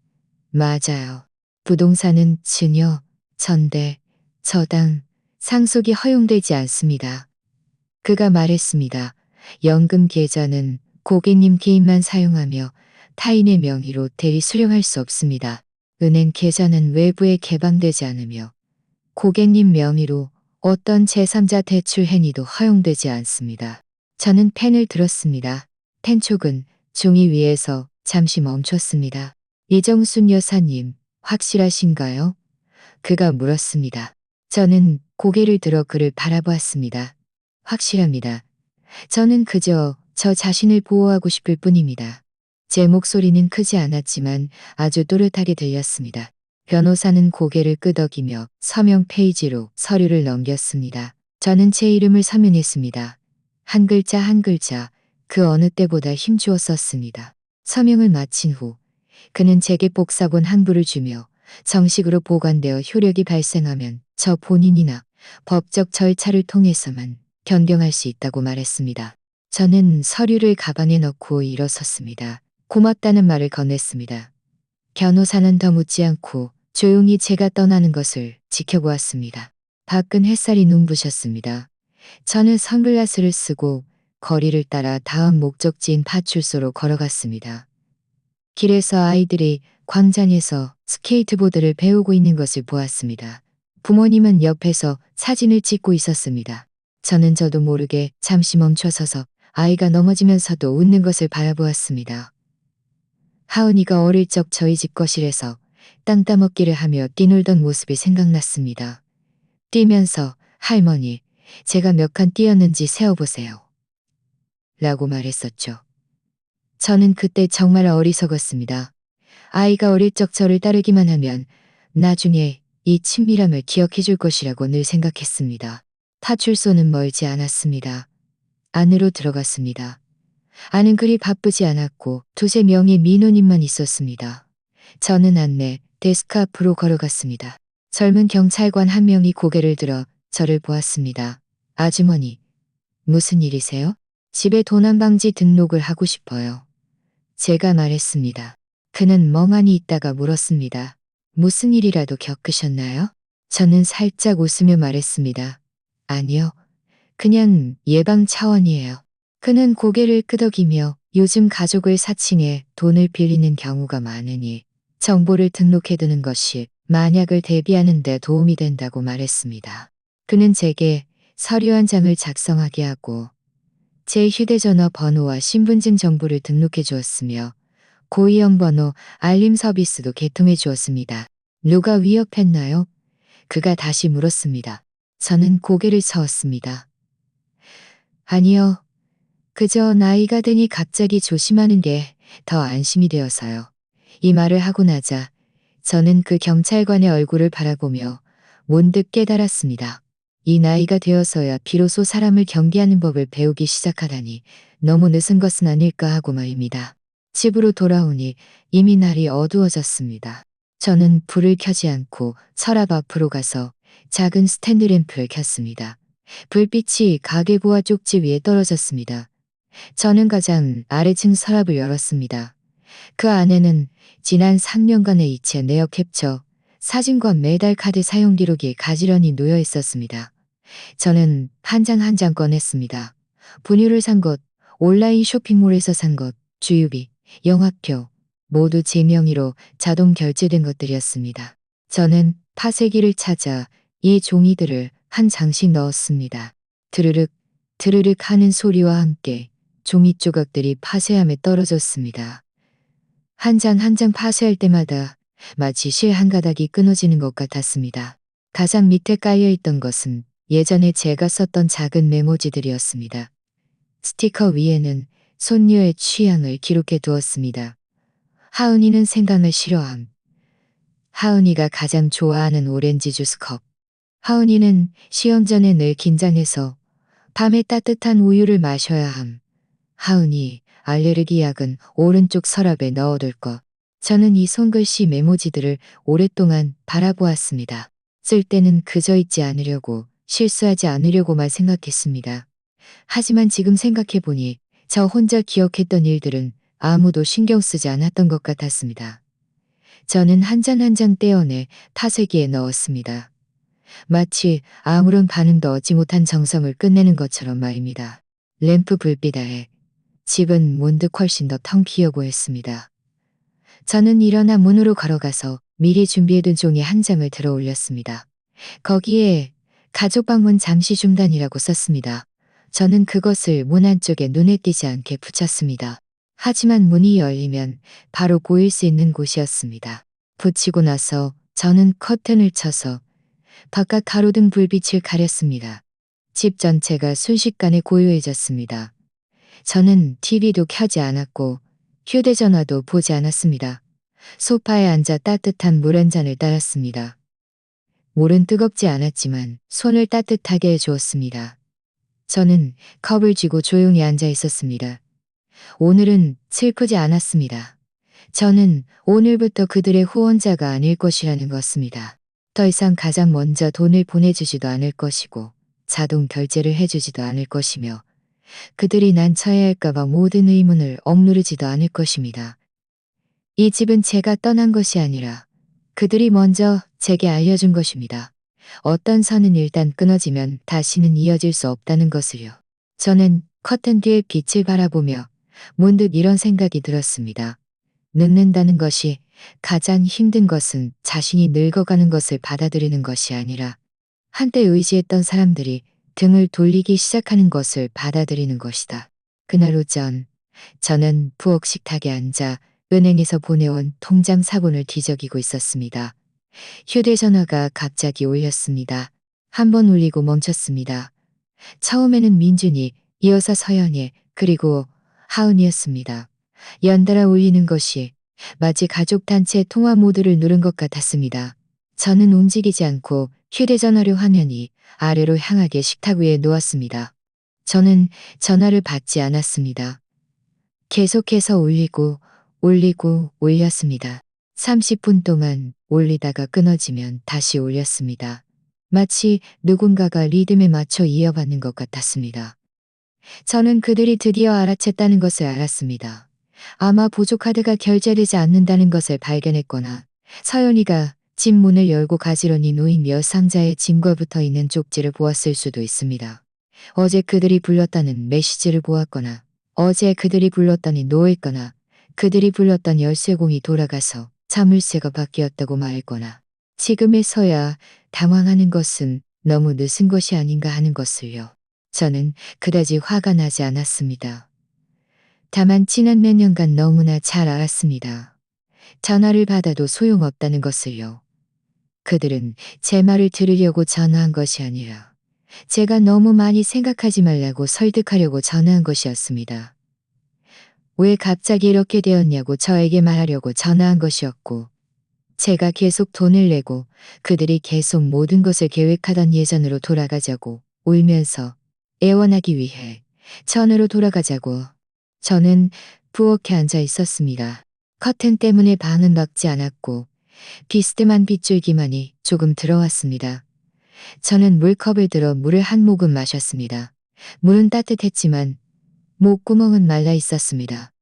맞아요. 부동산은 증여, 전대, 저당, 상속이 허용되지 않습니다. 그가 말했습니다. 연금 계좌는 고객님 개인만 사용하며 타인의 명의로 대리 수령할 수 없습니다. 은행 계좌는 외부에 개방되지 않으며 고객님 명의로 어떤 제3자 대출 행위도 허용되지 않습니다. 저는 펜을 들었습니다. 펜촉은 종이 위에서 잠시 멈췄습니다. 이정순 여사님, 확실하신가요? 그가 물었습니다. 저는 고개를 들어 그를 바라보았습니다. 확실합니다. 저는 그저 저 자신을 보호하고 싶을 뿐입니다. 제 목소리는 크지 않았지만 아주 또렷하게 들렸습니다. 변호사는 고개를 끄덕이며 서명 페이지로 서류를 넘겼습니다. 저는 제 이름을 서명했습니다. 한 글자 한 글자 그 어느 때보다 힘주어 썼습니다. 서명을 마친 후 그는 제게 복사본 한 부를 주며 정식으로 보관되어 효력이 발생하면 저 본인이나 법적 절차를 통해서만 변경할 수 있다고 말했습니다. 저는 서류를 가방에 넣고 일어섰습니다. 고맙다는 말을 건넸습니다. 변호사는 더 묻지 않고 조용히 제가 떠나는 것을 지켜보았습니다. 밖은 햇살이 눈부셨습니다. 저는 선글라스를 쓰고 거리를 따라 다음 목적지인 파출소로 걸어갔습니다. 길에서 아이들이 광장에서 스케이트보드를 배우고 있는 것을 보았습니다. 부모님은 옆에서 사진을 찍고 있었습니다. 저는 저도 모르게 잠시 멈춰서서 아이가 넘어지면서도 웃는 것을 바라보았습니다. 하은이가 어릴 적 저희 집 거실에서 땅 따먹기를 하며 뛰놀던 모습이 생각났습니다. 뛰면서 할머니, 제가 몇 칸 뛰었는지 세어보세요. 라고 말했었죠. 저는 그때 정말 어리석었습니다. 아이가 어릴 적 저를 따르기만 하면 나중에 이 친밀함을 기억해 줄 것이라고 늘 생각했습니다. 파출소는 멀지 않았습니다. 안으로 들어갔습니다. 안은 그리 바쁘지 않았고 두세 명의 민원인만 있었습니다. 저는 안내 데스크 앞으로 걸어갔습니다. 젊은 경찰관 한 명이 고개를 들어 저를 보았습니다. 아주머니, 무슨 일이세요? 집에 도난방지 등록을 하고 싶어요. 제가 말했습니다. 그는 멍하니 있다가 물었습니다. 무슨 일이라도 겪으셨나요? 저는 살짝 웃으며 말했습니다. 아니요. 그냥 예방 차원이에요. 그는 고개를 끄덕이며 요즘 가족을 사칭해 돈을 빌리는 경우가 많으니 정보를 등록해두는 것이 만약을 대비하는 데 도움이 된다고 말했습니다. 그는 제게 서류 한 장을 작성하게 하고 제 휴대전화 번호와 신분증 정보를 등록해 주었으며 고위험 번호 알림 서비스도 개통해 주었습니다. 누가 위협했나요? 그가 다시 물었습니다. 저는 고개를 저었습니다. 아니요. 그저 나이가 드니 갑자기 조심하는 게 더 안심이 되어서요. 이 말을 하고 나자 저는 그 경찰관의 얼굴을 바라보며 문득 깨달았습니다. 이 나이가 되어서야 비로소 사람을 경계하는 법을 배우기 시작하다니 너무 늦은 것은 아닐까 하고 말입니다. 집으로 돌아오니 이미 날이 어두워졌습니다. 저는 불을 켜지 않고 서랍 앞으로 가서 작은 스탠드 램프를 켰습니다. 불빛이 가계부와 쪽지 위에 떨어졌습니다. 저는 가장 아래층 서랍을 열었습니다. 그 안에는 지난 3년간의 이체 내역 캡처, 사진과 매달 카드 사용 기록이 가지런히 놓여 있었습니다. 저는 한 장 한 장 꺼냈습니다. 분유를 산 것, 온라인 쇼핑몰에서 산 것, 주유비, 영화표, 모두 제 명의로 자동 결제된 것들이었습니다. 저는 파쇄기를 찾아 이 종이들을 한 장씩 넣었습니다. 드르륵, 드르륵 하는 소리와 함께 종이 조각들이 파쇄함에 떨어졌습니다. 한 장 한 장 파쇄할 때마다 마치 실 한 가닥이 끊어지는 것 같았습니다. 가장 밑에 깔려있던 것은 예전에 제가 썼던 작은 메모지들이었습니다. 스티커 위에는 손녀의 취향을 기록해 두었습니다. 하은이는 생강을 싫어함. 하은이가 가장 좋아하는 오렌지 주스 컵. 하은이는 시험 전에 늘 긴장해서 밤에 따뜻한 우유를 마셔야 함. 하은이 알레르기 약은 오른쪽 서랍에 넣어둘 것. 저는 이 손글씨 메모지들을 오랫동안 바라보았습니다. 쓸 때는 그저 잊지 않으려고, 실수하지 않으려고만 생각했습니다. 하지만 지금 생각해보니 저 혼자 기억했던 일들은 아무도 신경 쓰지 않았던 것 같았습니다. 저는 한 장 한 장 떼어내 파쇄기에 넣었습니다. 마치 아무런 반응도 얻지 못한 정성을 끝내는 것처럼 말입니다. 램프 불빛 아래 집은 문득 훨씬 더 텅 비어 보였습니다. 저는 일어나 문으로 걸어가서 미리 준비해둔 종이 한 장을 들어 올렸습니다. 거기에 가족 방문 잠시 중단이라고 썼습니다. 저는 그것을 문 안쪽에 눈에 띄지 않게 붙였습니다. 하지만 문이 열리면 바로 보일 수 있는 곳이었습니다. 붙이고 나서 저는 커튼을 쳐서 바깥 가로등 불빛을 가렸습니다. 집 전체가 순식간에 고요해졌습니다. 저는 TV도 켜지 않았고 휴대전화도 보지 않았습니다. 소파에 앉아 따뜻한 물 한 잔을 따랐습니다. 물은 뜨겁지 않았지만 손을 따뜻하게 해주었습니다. 저는 컵을 쥐고 조용히 앉아 있었습니다. 오늘은 슬프지 않았습니다. 저는 오늘부터 그들의 후원자가 아닐 것이라는 것입니다. 더 이상 가장 먼저 돈을 보내주지도 않을 것이고 자동 결제를 해주지도 않을 것이며 그들이 난 처해야 할까봐 모든 의문을 억누르지도 않을 것입니다. 이 집은 제가 떠난 것이 아니라 그들이 먼저 제게 알려준 것입니다. 어떤 선은 일단 끊어지면 다시는 이어질 수 없다는 것을요. 저는 커튼 뒤에 빛을 바라보며 문득 이런 생각이 들었습니다. 늙는다는 것이 가장 힘든 것은 자신이 늙어가는 것을 받아들이는 것이 아니라 한때 의지했던 사람들이 등을 돌리기 시작하는 것을 받아들이는 것이다. 그날 오전 저는 부엌 식탁에 앉아 은행에서 보내온 통장 사본을 뒤적이고 있었습니다. 휴대전화가 갑자기 울렸습니다. 한 번 울리고 멈췄습니다. 처음에는 민준이, 이어서 서연이, 그리고 하은이었습니다. 연달아 울리는 것이 마치 가족단체 통화 모드를 누른 것 같았습니다. 저는 움직이지 않고 휴대전화를 화면이 아래로 향하게 식탁 위에 놓았습니다. 저는 전화를 받지 않았습니다. 계속해서 울리고 울렸습니다. 30분 동안 울리다가 끊어지면 다시 울렸습니다. 마치 누군가가 리듬에 맞춰 이어받는 것 같았습니다. 저는 그들이 드디어 알아챘다는 것을 알았습니다. 아마 보조카드가 결제되지 않는다는 것을 발견했거나 서연이가 집 문을 열고 가지런히 놓인 몇 상자의 짐과 붙어 있는 쪽지를 보았을 수도 있습니다. 어제 그들이 불렀다는 메시지를 보았거나 어제 그들이 불렀더니 놓였거나 그들이 불렀던 열쇠공이 돌아가서 자물쇠가 바뀌었다고 말했거나 지금에서야 당황하는 것은 너무 늦은 것이 아닌가 하는 것을요. 저는 그다지 화가 나지 않았습니다. 다만 지난 몇 년간 너무나 잘 알았습니다. 전화를 받아도 소용없다는 것을요. 그들은 제 말을 들으려고 전화한 것이 아니라 제가 너무 많이 생각하지 말라고 설득하려고 전화한 것이었습니다. 왜 갑자기 이렇게 되었냐고 저에게 말하려고 전화한 것이었고 제가 계속 돈을 내고 그들이 계속 모든 것을 계획하던 예전으로 돌아가자고 울면서 애원하기 위해 전으로 돌아가자고. 저는 부엌에 앉아 있었습니다. 커튼 때문에 방은 막지 않았고 비스듬한 빗줄기만이 조금 들어왔습니다. 저는 물컵을 들어 물을 한 모금 마셨습니다. 물은 따뜻했지만 목구멍은 말라 있었습니다.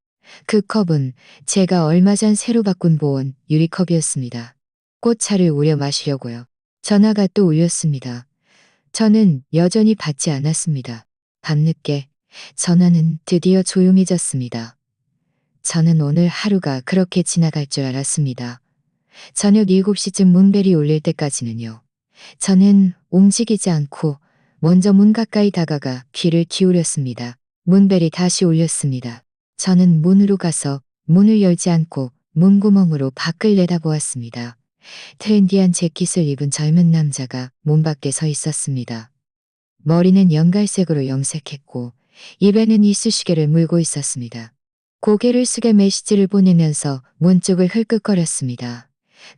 그 컵은 제가 얼마 전 새로 바꾼 보온 유리컵이었습니다. 꽃차를 우려 마시려고요. 전화가 또 울렸습니다. 저는 여전히 받지 않았습니다. 밤늦게 전화는 드디어 조용해졌습니다. 저는 오늘 하루가 그렇게 지나갈 줄 알았습니다. 저녁 7시쯤 문벨이 울릴 때까지는요. 저는 움직이지 않고 먼저 문 가까이 다가가 귀를 기울였습니다. 문벨이 다시 울렸습니다. 저는 문으로 가서 문을 열지 않고 문구멍으로 밖을 내다보았습니다. 트렌디한 재킷을 입은 젊은 남자가 문 밖에 서 있었습니다. 머리는 연갈색으로 염색했고 입에는 이쑤시개를 물고 있었습니다. 고개를 숙여 메시지를 보내면서 문 쪽을 흘끗거렸습니다.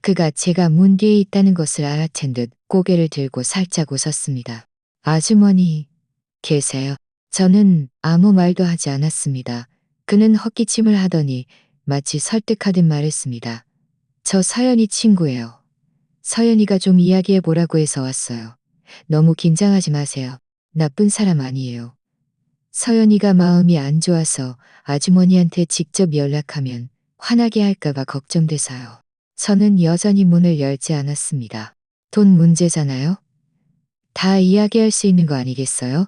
그가 제가 문 뒤에 있다는 것을 알아챈 듯 고개를 들고 살짝 웃었습니다. 아주머니, 계세요? 저는 아무 말도 하지 않았습니다. 그는 헛기침을 하더니 마치 설득하듯 말했습니다. 저 서연이 친구예요. 서연이가 좀 이야기해 보라고 해서 왔어요. 너무 긴장하지 마세요. 나쁜 사람 아니에요. 서연이가 마음이 안 좋아서 아주머니한테 직접 연락하면 화나게 할까봐 걱정돼서요. 저는 여전히 문을 열지 않았습니다. 돈 문제잖아요? 다 이야기할 수 있는 거 아니겠어요?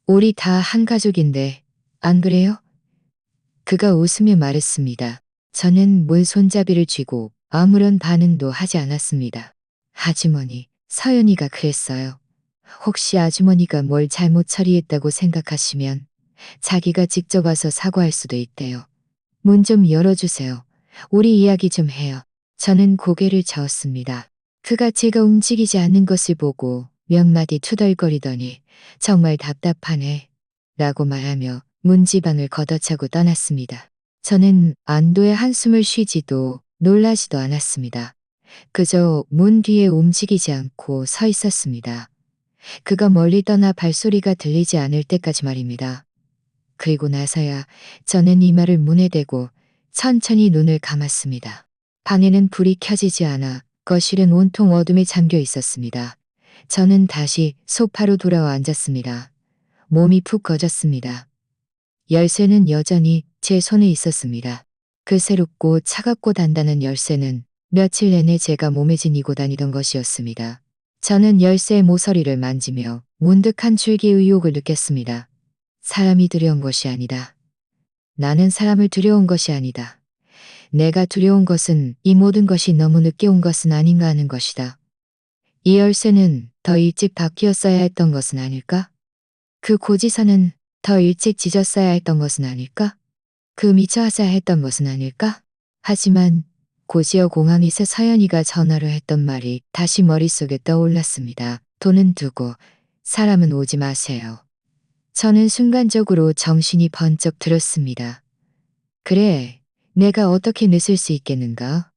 우리 다 한 가족인데, 안 그래요? 그가 웃으며 말했습니다. 저는 문 손잡이를 쥐고 아무런 반응도 하지 않았습니다. 아주머니, 서연이가 그랬어요. 혹시 아주머니가 뭘 잘못 처리했다고 생각하시면 자기가 직접 와서 사과할 수도 있대요. 문 좀 열어주세요. 우리 이야기 좀 해요. 저는 고개를 저었습니다. 그가 제가 움직이지 않는 것을 보고 몇 마디 투덜거리더니 정말 답답하네 라고 말하며 문지방을 걷어차고 떠났습니다. 저는 안도의 한숨을 쉬지도 놀라지도 않았습니다. 그저 문 뒤에 움직이지 않고 서 있었습니다. 그가 멀리 떠나 발소리가 들리지 않을 때까지 말입니다. 그리고 나서야 저는 이마를 문에 대고 천천히 눈을 감았습니다. 방에는 불이 켜지지 않아 거실은 온통 어둠에 잠겨 있었습니다. 저는 다시 소파로 돌아와 앉았습니다. 몸이 푹 꺼졌습니다. 열쇠는 여전히 제 손에 있었습니다. 그 새롭고 차갑고 단단한 열쇠는 며칠 내내 제가 몸에 지니고 다니던 것이었습니다. 저는 열쇠의 모서리를 만지며 문득 한 줄기의 의욕을 느꼈습니다. 사람이 두려운 것이 아니다. 나는 사람을 두려운 것이 아니다. 내가 두려운 것은 이 모든 것이 너무 늦게 온 것은 아닌가 하는 것이다. 이 열쇠는 더 일찍 바뀌었어야 했던 것은 아닐까? 그 고지서는 더 일찍 찢었어야 했던 것은 아닐까? 그 미처 하자 했던 것은 아닐까? 하지만 고지어 공항에서 서연이가 전화로 했던 말이 다시 머릿속에 떠올랐습니다. 돈은 두고 사람은 오지 마세요. 저는 순간적으로 정신이 번쩍 들었습니다. 그래, 내가 어떻게 늦을 수 있겠는가?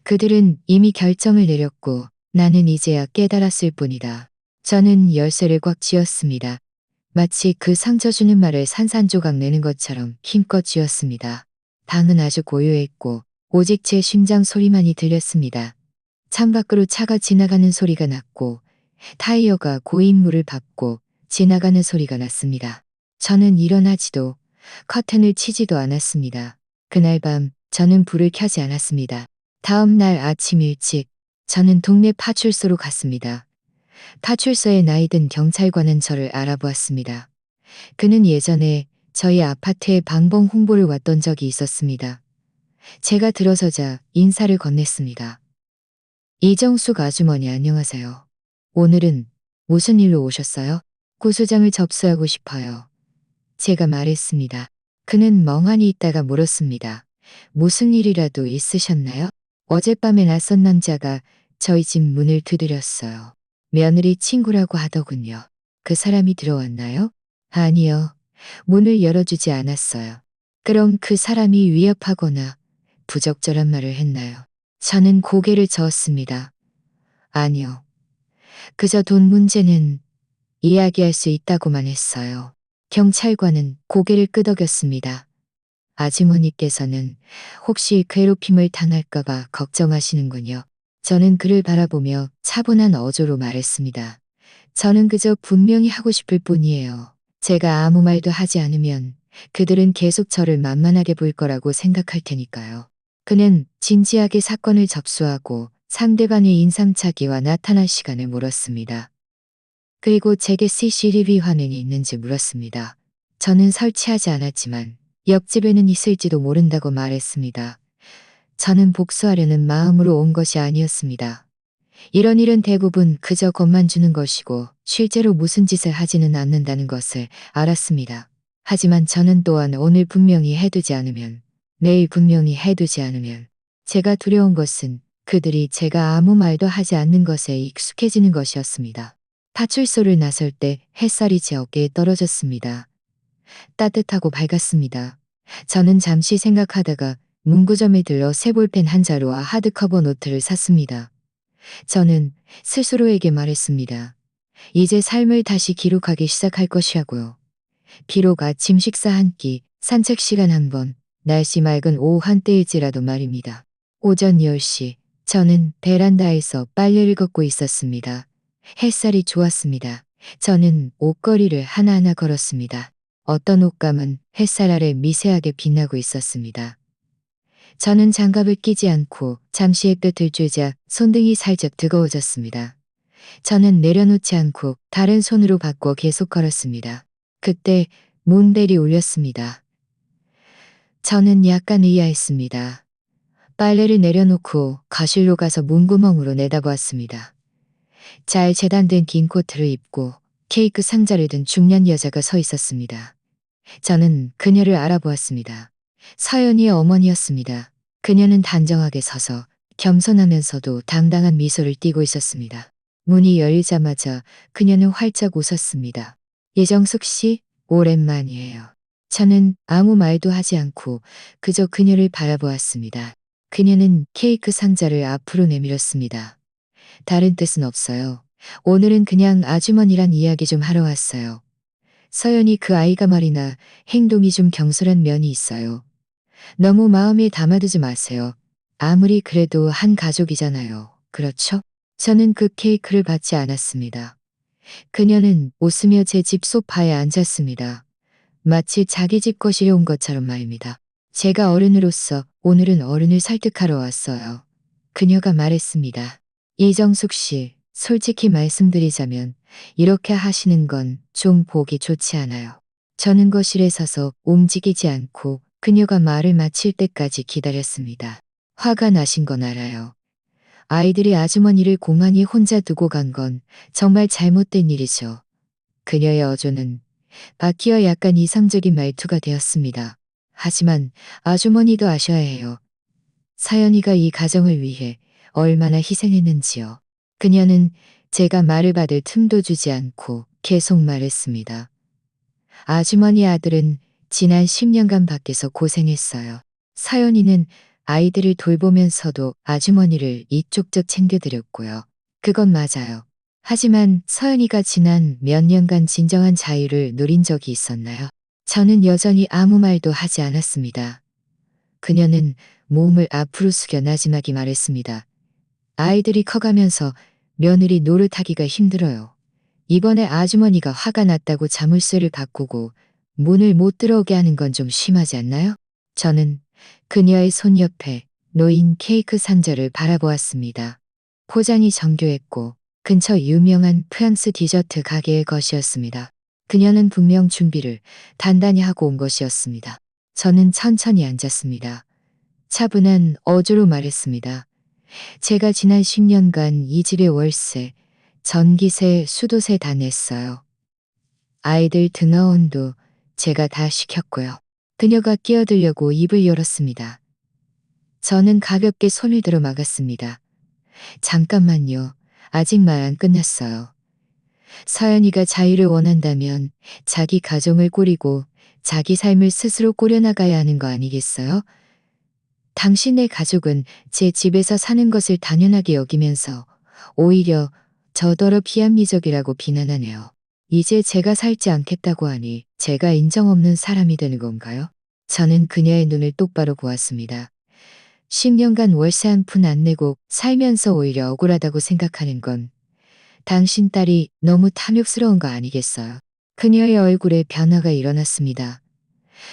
그들은 이미 결정을 내렸고 나는 이제야 깨달았을 뿐이다. 저는 열쇠를 꽉 쥐었습니다. 마치 그 상처 주는 말을 산산조각 내는 것처럼 힘껏 쥐었습니다. 방은 아주 고요했고 오직 제 심장 소리만이 들렸습니다. 창밖으로 차가 지나가는 소리가 났고 타이어가 고인물을 밟고 지나가는 소리가 났습니다. 저는 일어나지도 커튼을 치지도 않았습니다. 그날 밤 저는 불을 켜지 않았습니다. 다음 날 아침 일찍 저는 동네 파출소로 갔습니다. 파출소의 나이든 경찰관은 저를 알아보았습니다. 그는 예전에 저희 아파트에 방범 홍보를 왔던 적이 있었습니다. 제가 들어서자 인사를 건넸습니다. 이정숙 아주머니 안녕하세요. 오늘은 무슨 일로 오셨어요? 고소장을 접수하고 싶어요. 제가 말했습니다. 그는 멍하니 있다가 물었습니다. 무슨 일이라도 있으셨나요? 어젯밤에 낯선 남자가 저희 집 문을 두드렸어요. 며느리 친구라고 하더군요. 그 사람이 들어왔나요? 아니요. 문을 열어주지 않았어요. 그럼 그 사람이 위협하거나 부적절한 말을 했나요? 저는 고개를 저었습니다. 아니요. 그저 돈 문제는 이야기할 수 있다고만 했어요. 경찰관은 고개를 끄덕였습니다. 아주머니께서는 혹시 괴롭힘을 당할까봐 걱정하시는군요. 저는 그를 바라보며 차분한 어조로 말했습니다. 저는 그저 분명히 하고 싶을 뿐이에요. 제가 아무 말도 하지 않으면 그들은 계속 저를 만만하게 볼 거라고 생각할 테니까요. 그는 진지하게 사건을 접수하고 상대방의 인상착의와 나타날 시간을 물었습니다. 그리고 제게 CCTV 화면이 있는지 물었습니다. 저는 설치하지 않았지만 옆집에는 있을지도 모른다고 말했습니다. 저는 복수하려는 마음으로 온 것이 아니었습니다. 이런 일은 대부분 그저 겁만 주는 것이고 실제로 무슨 짓을 하지는 않는다는 것을 알았습니다. 하지만 저는 또한 오늘 분명히 해두지 않으면, 내일 분명히 해두지 않으면, 제가 두려운 것은 그들이 제가 아무 말도 하지 않는 것에 익숙해지는 것이었습니다. 파출소를 나설 때 햇살이 제 어깨에 떨어졌습니다. 따뜻하고 밝았습니다. 저는 잠시 생각하다가 문구점에 들러 새 볼펜 한 자루와 하드커버 노트를 샀습니다. 저는 스스로에게 말했습니다. 이제 삶을 다시 기록하기 시작할 것이라고요. 비록 아침 식사 한 끼, 산책 시간 한 번, 날씨 맑은 오후 한때일지라도 말입니다. 오전 10시, 저는 베란다에서 빨래를 걷고 있었습니다. 햇살이 좋았습니다. 저는 옷걸이를 하나하나 걸었습니다. 어떤 옷감은 햇살 아래 미세하게 빛나고 있었습니다. 저는 장갑을 끼지 않고 잠시 햇볕을 쬐자 손등이 살짝 뜨거워졌습니다. 저는 내려놓지 않고 다른 손으로 바꿔 계속 걸었습니다. 그때 문벨이 울렸습니다. 저는 약간 의아했습니다. 빨래를 내려놓고 거실로 가서 문구멍으로 내다보았습니다. 잘 재단된 긴 코트를 입고 케이크 상자를 든 중년 여자가 서 있었습니다. 저는 그녀를 알아보았습니다. 서연이의 어머니였습니다. 그녀는 단정하게 서서 겸손하면서도 당당한 미소를 띠고 있었습니다. 문이 열리자마자 그녀는 활짝 웃었습니다. 예정숙 씨, 오랜만이에요. 저는 아무 말도 하지 않고 그저 그녀를 바라보았습니다. 그녀는 케이크 상자를 앞으로 내밀었습니다. 다른 뜻은 없어요. 오늘은 그냥 아주머니랑 이야기 좀 하러 왔어요. 서연이 그 아이가 말이나 행동이 좀 경솔한 면이 있어요. 너무 마음에 담아두지 마세요. 아무리 그래도 한 가족이잖아요. 그렇죠? 저는 그 케이크를 받지 않았습니다. 그녀는 웃으며 제 집 소파에 앉았습니다. 마치 자기 집 거실에 온 것처럼 말입니다. 제가 어른으로서 오늘은 어른을 설득하러 왔어요. 그녀가 말했습니다. 이정숙 씨, 솔직히 말씀드리자면 이렇게 하시는 건 좀 보기 좋지 않아요. 저는 거실에 서서 움직이지 않고 그녀가 말을 마칠 때까지 기다렸습니다. 화가 나신 건 알아요. 아이들이 아주머니를 고만히 혼자 두고 간 건 정말 잘못된 일이죠. 그녀의 어조는 바뀌어 약간 이상적인 말투가 되었습니다. 하지만 아주머니도 아셔야 해요. 사연이가 이 가정을 위해 얼마나 희생했는지요. 그녀는 제가 말을 받을 틈도 주지 않고 계속 말했습니다. 아주머니 아들은 지난 10년간 밖에서 고생했어요. 사연이는 아이들을 돌보면서도 아주머니를 이쪽저쪽 챙겨드렸고요. 그건 맞아요. 하지만 서연이가 지난 몇 년간 진정한 자유를 누린 적이 있었나요? 저는 여전히 아무 말도 하지 않았습니다. 그녀는 몸을 앞으로 숙여 나지막이 말했습니다. 아이들이 커가면서 며느리 노릇하기가 힘들어요. 이번에 아주머니가 화가 났다고 자물쇠를 바꾸고 문을 못 들어오게 하는 건 좀 심하지 않나요? 저는 그녀의 손 옆에 놓인 케이크 상자를 바라보았습니다. 포장이 정교했고 근처 유명한 프랑스 디저트 가게의 것이었습니다. 그녀는 분명 준비를 단단히 하고 온 것이었습니다. 저는 천천히 앉았습니다. 차분한 어조로 말했습니다. 제가 지난 10년간 이 집의 월세, 전기세, 수도세 다 냈어요. 아이들 등하원도 제가 다 시켰고요. 그녀가 끼어들려고 입을 열었습니다. 저는 가볍게 손을 들어 막았습니다. 잠깐만요. 아직 말 안 끝났어요. 서연이가 자유를 원한다면 자기 가정을 꾸리고 자기 삶을 스스로 꾸려나가야 하는 거 아니겠어요? 당신의 가족은 제 집에서 사는 것을 당연하게 여기면서 오히려 저더러 비합리적이라고 비난하네요. 이제 제가 살지 않겠다고 하니 제가 인정 없는 사람이 되는 건가요? 저는 그녀의 눈을 똑바로 보았습니다. 10년간 월세 한 푼 안 내고 살면서 오히려 억울하다고 생각하는 건 당신 딸이 너무 탐욕스러운 거 아니겠어요? 그녀의 얼굴에 변화가 일어났습니다.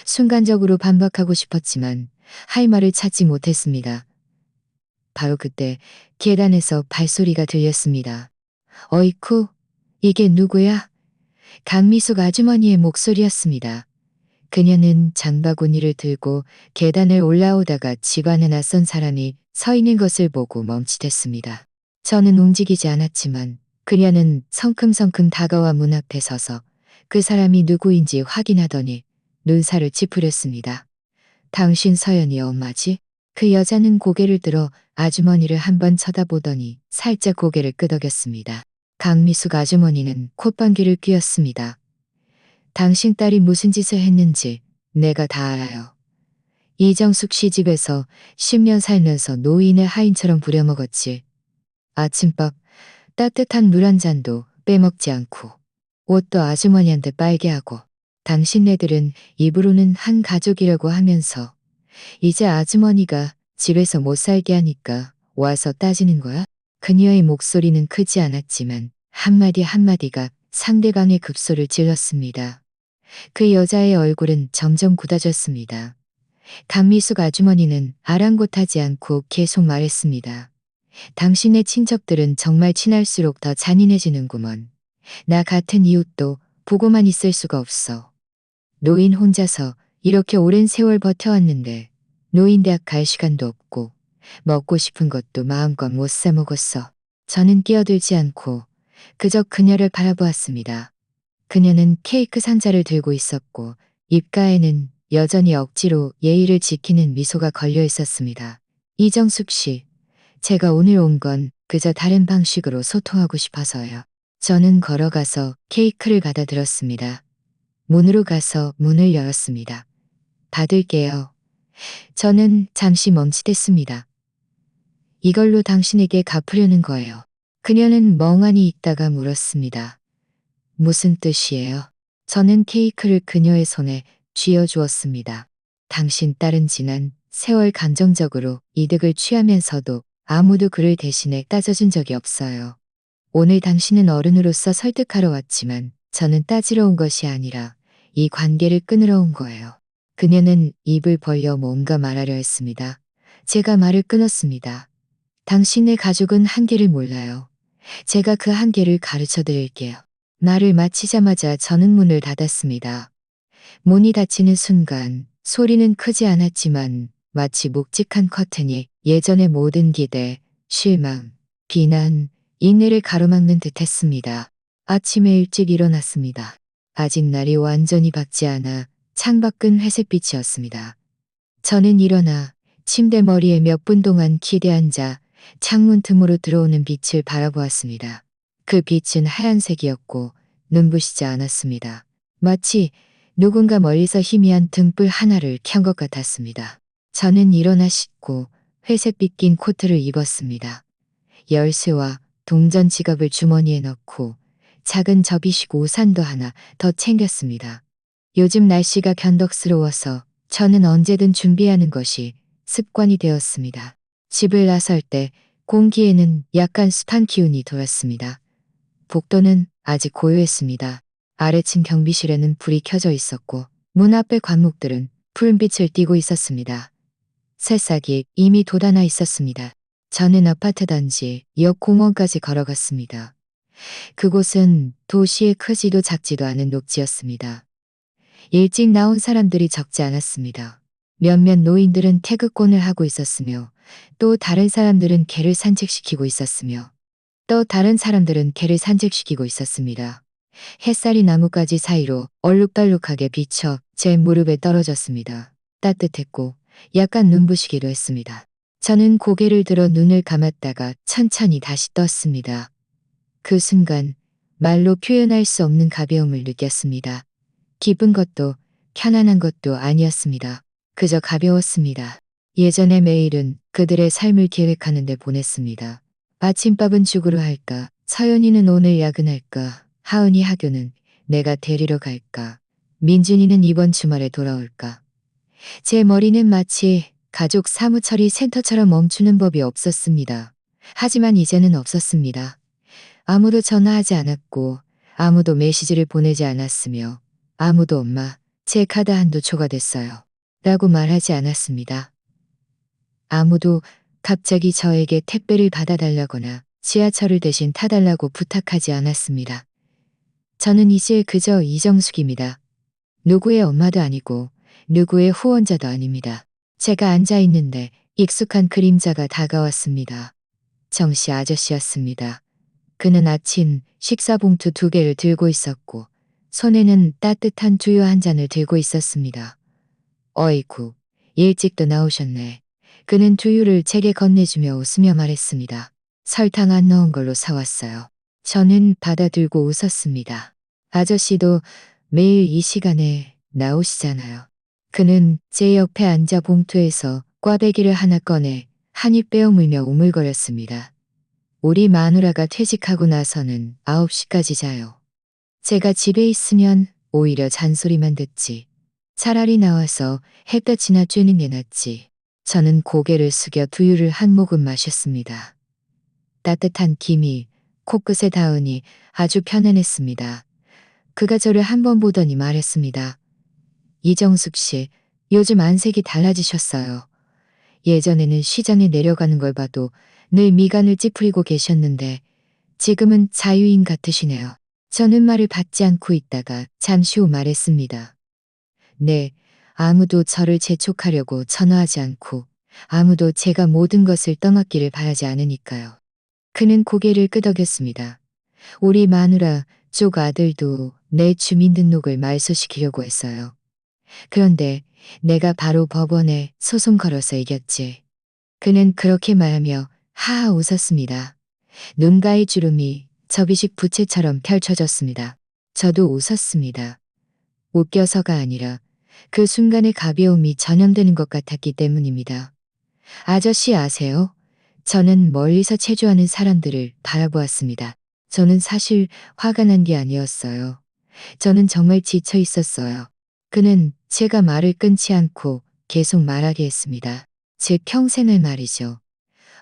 순간적으로 반박하고 싶었지만 할 말을 찾지 못했습니다. 바로 그때 계단에서 발소리가 들렸습니다. 어이쿠, 이게 누구야? 강미숙 아주머니의 목소리였습니다. 그녀는 장바구니를 들고 계단을 올라오다가 집안에 낯선 사람이 서 있는 것을 보고 멈칫했습니다. 저는 움직이지 않았지만 그녀는 성큼성큼 다가와 문 앞에 서서 그 사람이 누구인지 확인하더니 눈살을 찌푸렸습니다. 당신 서연이 엄마지? 그 여자는 고개를 들어 아주머니를 한번 쳐다보더니 살짝 고개를 끄덕였습니다. 강미숙 아주머니는 콧방귀를 뀌었습니다. 당신 딸이 무슨 짓을 했는지 내가 다 알아요. 이정숙 씨 집에서 10년 살면서 노인의 하인처럼 부려먹었지. 아침밥 따뜻한 물 한 잔도 빼먹지 않고 옷도 아주머니한테 빨게 하고 당신네들은 입으로는 한 가족이라고 하면서 이제 아주머니가 집에서 못 살게 하니까 와서 따지는 거야? 그녀의 목소리는 크지 않았지만 한마디 한마디가 상대방의 급소를 찔렀습니다. 그 여자의 얼굴은 점점 굳어졌습니다. 강미숙 아주머니는 아랑곳하지 않고 계속 말했습니다. 당신의 친척들은 정말 친할수록 더 잔인해지는구먼. 나 같은 이웃도 보고만 있을 수가 없어. 노인 혼자서 이렇게 오랜 세월 버텨왔는데 노인대학 갈 시간도 없고 먹고 싶은 것도 마음껏 못 사 먹었어. 저는 끼어들지 않고 그저 그녀를 바라보았습니다. 그녀는 케이크 상자를 들고 있었고 입가에는 여전히 억지로 예의를 지키는 미소가 걸려 있었습니다. 이정숙 씨, 제가 오늘 온 건 그저 다른 방식으로 소통하고 싶어서요. 저는 걸어가서 케이크를 갖다 들었습니다. 문으로 가서 문을 열었습니다. 받을게요. 저는 잠시 멈칫했습니다. 이걸로 당신에게 갚으려는 거예요. 그녀는 멍하니 있다가 물었습니다. 무슨 뜻이에요? 저는 케이크를 그녀의 손에 쥐어주었습니다. 당신 딸은 지난 세월 감정적으로 이득을 취하면서도 아무도 그를 대신에 따져준 적이 없어요. 오늘 당신은 어른으로서 설득하러 왔지만 저는 따지러 온 것이 아니라 이 관계를 끊으러 온 거예요. 그녀는 입을 벌려 뭔가 말하려 했습니다. 제가 말을 끊었습니다. 당신의 가족은 한계를 몰라요. 제가 그 한계를 가르쳐 드릴게요. 말을 마치자마자 저는 문을 닫았습니다. 문이 닫히는 순간 소리는 크지 않았지만 마치 묵직한 커튼이 예전의 모든 기대, 실망, 비난, 인내를 가로막는 듯 했습니다. 아침에 일찍 일어났습니다. 아직 날이 완전히 밝지 않아 창밖은 회색빛이었습니다. 저는 일어나 침대 머리에 몇 분 동안 기대 앉아 창문 틈으로 들어오는 빛을 바라보았습니다. 그 빛은 하얀색이었고 눈부시지 않았습니다. 마치 누군가 멀리서 희미한 등불 하나를 켠 것 같았습니다. 저는 일어나 씻고 회색빛 낀 코트를 입었습니다. 열쇠와 동전 지갑을 주머니에 넣고 작은 접이식 우산도 하나 더 챙겼습니다. 요즘 날씨가 변덕스러워서 저는 언제든 준비하는 것이 습관이 되었습니다. 집을 나설 때 공기에는 약간 습한 기운이 돌았습니다. 복도는 아직 고요했습니다. 아래층 경비실에는 불이 켜져 있었고 문 앞의 관목들은 푸른빛을 띠고 있었습니다. 새싹이 이미 돋아나 있었습니다. 저는 아파트 단지 역 공원까지 걸어갔습니다. 그곳은 도시의 크지도 작지도 않은 녹지였습니다. 일찍 나온 사람들이 적지 않았습니다. 몇몇 노인들은 태극권을 하고 있었으며 또 다른 사람들은 개를 산책시키고 있었으며 또 다른 사람들은 개를 산책시키고 있었습니다. 햇살이 나뭇가지 사이로 얼룩덜룩하게 비쳐 제 무릎에 떨어졌습니다. 따뜻했고 약간 눈부시기도 했습니다. 저는 고개를 들어 눈을 감았다가 천천히 다시 떴습니다. 그 순간 말로 표현할 수 없는 가벼움을 느꼈습니다. 기쁜 것도 편안한 것도 아니었습니다. 그저 가벼웠습니다. 예전의 매일은 그들의 삶을 계획하는 데 보냈습니다. 아침밥은 죽으로 할까? 서연이는 오늘 야근할까? 하은이 학교는 내가 데리러 갈까? 민준이는 이번 주말에 돌아올까? 제 머리는 마치 가족 사무처리 센터처럼 멈추는 법이 없었습니다. 하지만 이제는 없었습니다. 아무도 전화하지 않았고 아무도 메시지를 보내지 않았으며 아무도 엄마, 제 카드 한도 초과됐어요. 라고 말하지 않았습니다. 아무도 갑자기 저에게 택배를 받아달라거나 지하철을 대신 타달라고 부탁하지 않았습니다. 저는 이제 그저 이정숙입니다. 누구의 엄마도 아니고 누구의 후원자도 아닙니다. 제가 앉아 있는데 익숙한 그림자가 다가왔습니다. 정씨 아저씨였습니다. 그는 아침 식사봉투 2개를 들고 있었고 손에는 따뜻한 두유 한 잔을 들고 있었습니다. 어이구, 일찍도 나오셨네. 그는 두유를 제게 건네주며 웃으며 말했습니다. 설탕 안 넣은 걸로 사왔어요. 저는 받아들고 웃었습니다. 아저씨도 매일 이 시간에 나오시잖아요. 그는 제 옆에 앉아 봉투에서 꽈배기를 하나 꺼내 한 입 빼어물며 우물거렸습니다. 우리 마누라가 퇴직하고 나서는 9시까지 자요. 제가 집에 있으면 오히려 잔소리만 듣지. 차라리 나와서 햇볕이나 쬐는 게 낫지. 저는 고개를 숙여 두유를 한 모금 마셨습니다. 따뜻한 김이 코끝에 닿으니 아주 편안했습니다. 그가 저를 한 번 보더니 말했습니다. 이정숙 씨, 요즘 안색이 달라지셨어요. 예전에는 시장에 내려가는 걸 봐도 늘 미간을 찌푸리고 계셨는데 지금은 자유인 같으시네요. 저는 말을 받지 않고 있다가 잠시 후 말했습니다. 네, 아무도 저를 재촉하려고 전화하지 않고 아무도 제가 모든 것을 떠맡기를 바라지 않으니까요. 그는 고개를 끄덕였습니다. 우리 마누라 쪽 아들도 내 주민등록을 말소시키려고 했어요. 그런데 내가 바로 법원에 소송 걸어서 이겼지. 그는 그렇게 말하며 하하 웃었습니다. 눈가의 주름이 접이식 부채처럼 펼쳐졌습니다. 저도 웃었습니다. 웃겨서가 아니라 그 순간의 가벼움이 전염되는 것 같았기 때문입니다. 아저씨 아세요? 저는 멀리서 체조하는 사람들을 바라보았습니다. 저는 사실 화가 난 게 아니었어요. 저는 정말 지쳐 있었어요. 그는 제가 말을 끊지 않고 계속 말하게 했습니다. 제 평생을 말이죠.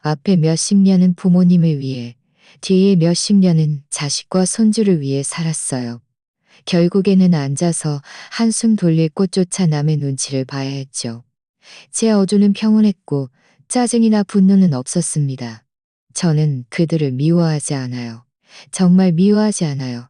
앞에 몇십 년은 부모님을 위해, 뒤에 몇십 년은 자식과 손주를 위해 살았어요. 결국에는 앉아서 한숨 돌릴 꽃조차 남의 눈치를 봐야 했죠. 제 어조는 평온했고 짜증이나 분노는 없었습니다. 저는 그들을 미워하지 않아요. 정말 미워하지 않아요.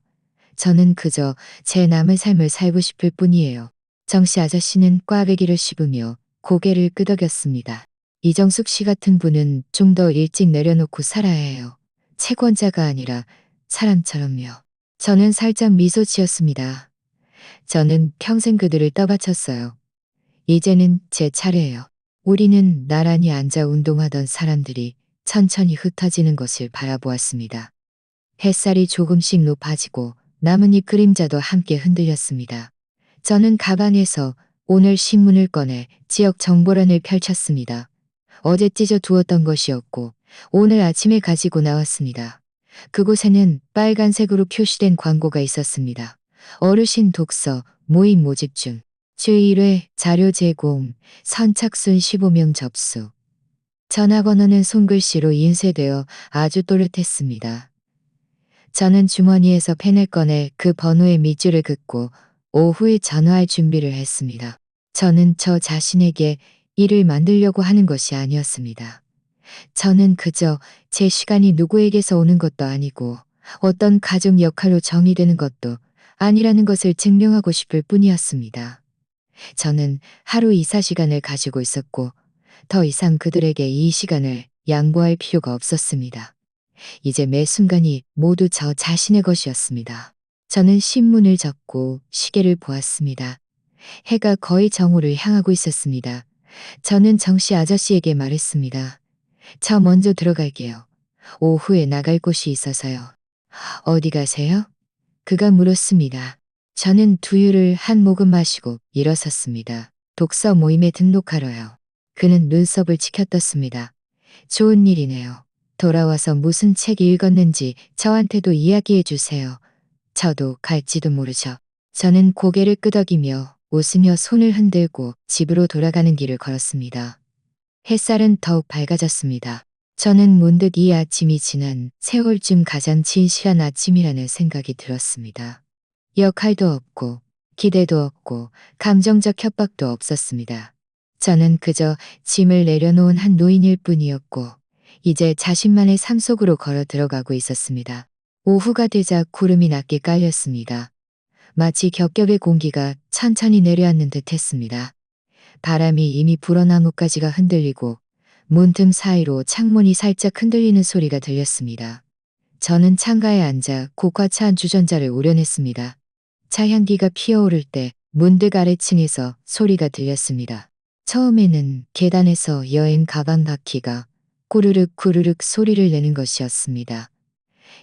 저는 그저 제 남의 삶을 살고 싶을 뿐이에요. 정씨 아저씨는 꽈배기를 씹으며 고개를 끄덕였습니다. 이정숙 씨 같은 분은 좀 더 일찍 내려놓고 살아야 해요. 채권자가 아니라 사람처럼요. 저는 살짝 미소 지었습니다. 저는 평생 그들을 떠받쳤어요. 이제는 제 차례예요. 우리는 나란히 앉아 운동하던 사람들이 천천히 흩어지는 것을 바라보았습니다. 햇살이 조금씩 높아지고 나뭇잎 그림자도 함께 흔들렸습니다. 저는 가방에서 오늘 신문을 꺼내 지역 정보란을 펼쳤습니다. 어제 찢어 두었던 것이었고 오늘 아침에 가지고 나왔습니다. 그곳에는 빨간색으로 표시된 광고가 있었습니다. 어르신 독서, 모임 모집 중, 주1회 자료 제공, 선착순 15명 접수. 전화번호는 손글씨로 인쇄되어 아주 또렷했습니다. 저는 주머니에서 펜을 꺼내 그 번호의 밑줄을 긋고 오후에 전화할 준비를 했습니다. 저는 저 자신에게 일을 만들려고 하는 것이 아니었습니다. 저는 그저 제 시간이 누구에게서 오는 것도 아니고 어떤 가족 역할로 정의되는 것도 아니라는 것을 증명하고 싶을 뿐이었습니다. 저는 하루 24시간을 가지고 있었고 더 이상 그들에게 이 시간을 양보할 필요가 없었습니다. 이제 매 순간이 모두 저 자신의 것이었습니다. 저는 신문을 접고 시계를 보았습니다. 해가 거의 정오를 향하고 있었습니다. 저는 정씨 아저씨에게 말했습니다. 저 먼저 들어갈게요. 오후에 나갈 곳이 있어서요. 어디 가세요? 그가 물었습니다. 저는 두유를 한 모금 마시고 일어섰습니다. 독서 모임에 등록하러요. 그는 눈썹을 치켜떴습니다. 좋은 일이네요. 돌아와서 무슨 책 읽었는지 저한테도 이야기해 주세요. 저도 갈지도 모르죠. 저는 고개를 끄덕이며 웃으며 손을 흔들고 집으로 돌아가는 길을 걸었습니다. 햇살은 더욱 밝아졌습니다. 저는 문득 이 아침이 지난 세월쯤 가장 진실한 아침이라는 생각이 들었습니다. 역할도 없고 기대도 없고 감정적 협박도 없었습니다. 저는 그저 짐을 내려놓은 한 노인일 뿐이었고 이제 자신만의 삶 속으로 걸어 들어가고 있었습니다. 오후가 되자 구름이 낮게 깔렸습니다. 마치 겹겹의 공기가 천천히 내려앉는 듯 했습니다. 바람이 이미 불어 나뭇가지가 흔들리고 문틈 사이로 창문이 살짝 흔들리는 소리가 들렸습니다. 저는 창가에 앉아 고가차한 주전자를 우려냈습니다. 차 향기가 피어오를 때 문득 아래층에서 소리가 들렸습니다. 처음에는 계단에서 여행 가방 바퀴가 꾸르륵 꾸르륵 소리를 내는 것이었습니다.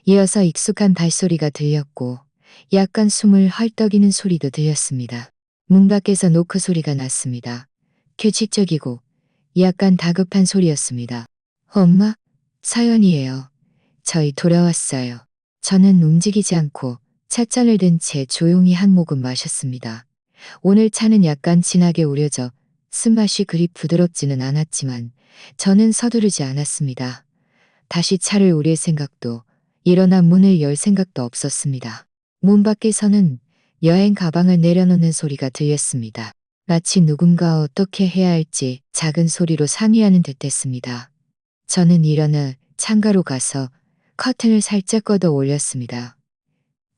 이어서 익숙한 발소리가 들렸고 약간 숨을 헐떡이는 소리도 들렸습니다. 문 밖에서 노크 소리가 났습니다. 규칙적이고 약간 다급한 소리였습니다. 엄마, 서연이에요. 저희 돌아왔어요. 저는 움직이지 않고 찻잔을 든 채 조용히 한 모금 마셨습니다. 오늘 차는 약간 진하게 우려져 쓴맛이 그리 부드럽지는 않았지만 저는 서두르지 않았습니다. 다시 차를 우릴 생각도 일어나 문을 열 생각도 없었습니다. 문 밖에서는 여행 가방을 내려놓는 소리가 들렸습니다. 마치 누군가 어떻게 해야 할지 작은 소리로 상의하는 듯했습니다. 저는 일어나 창가로 가서 커튼을 살짝 걷어 올렸습니다.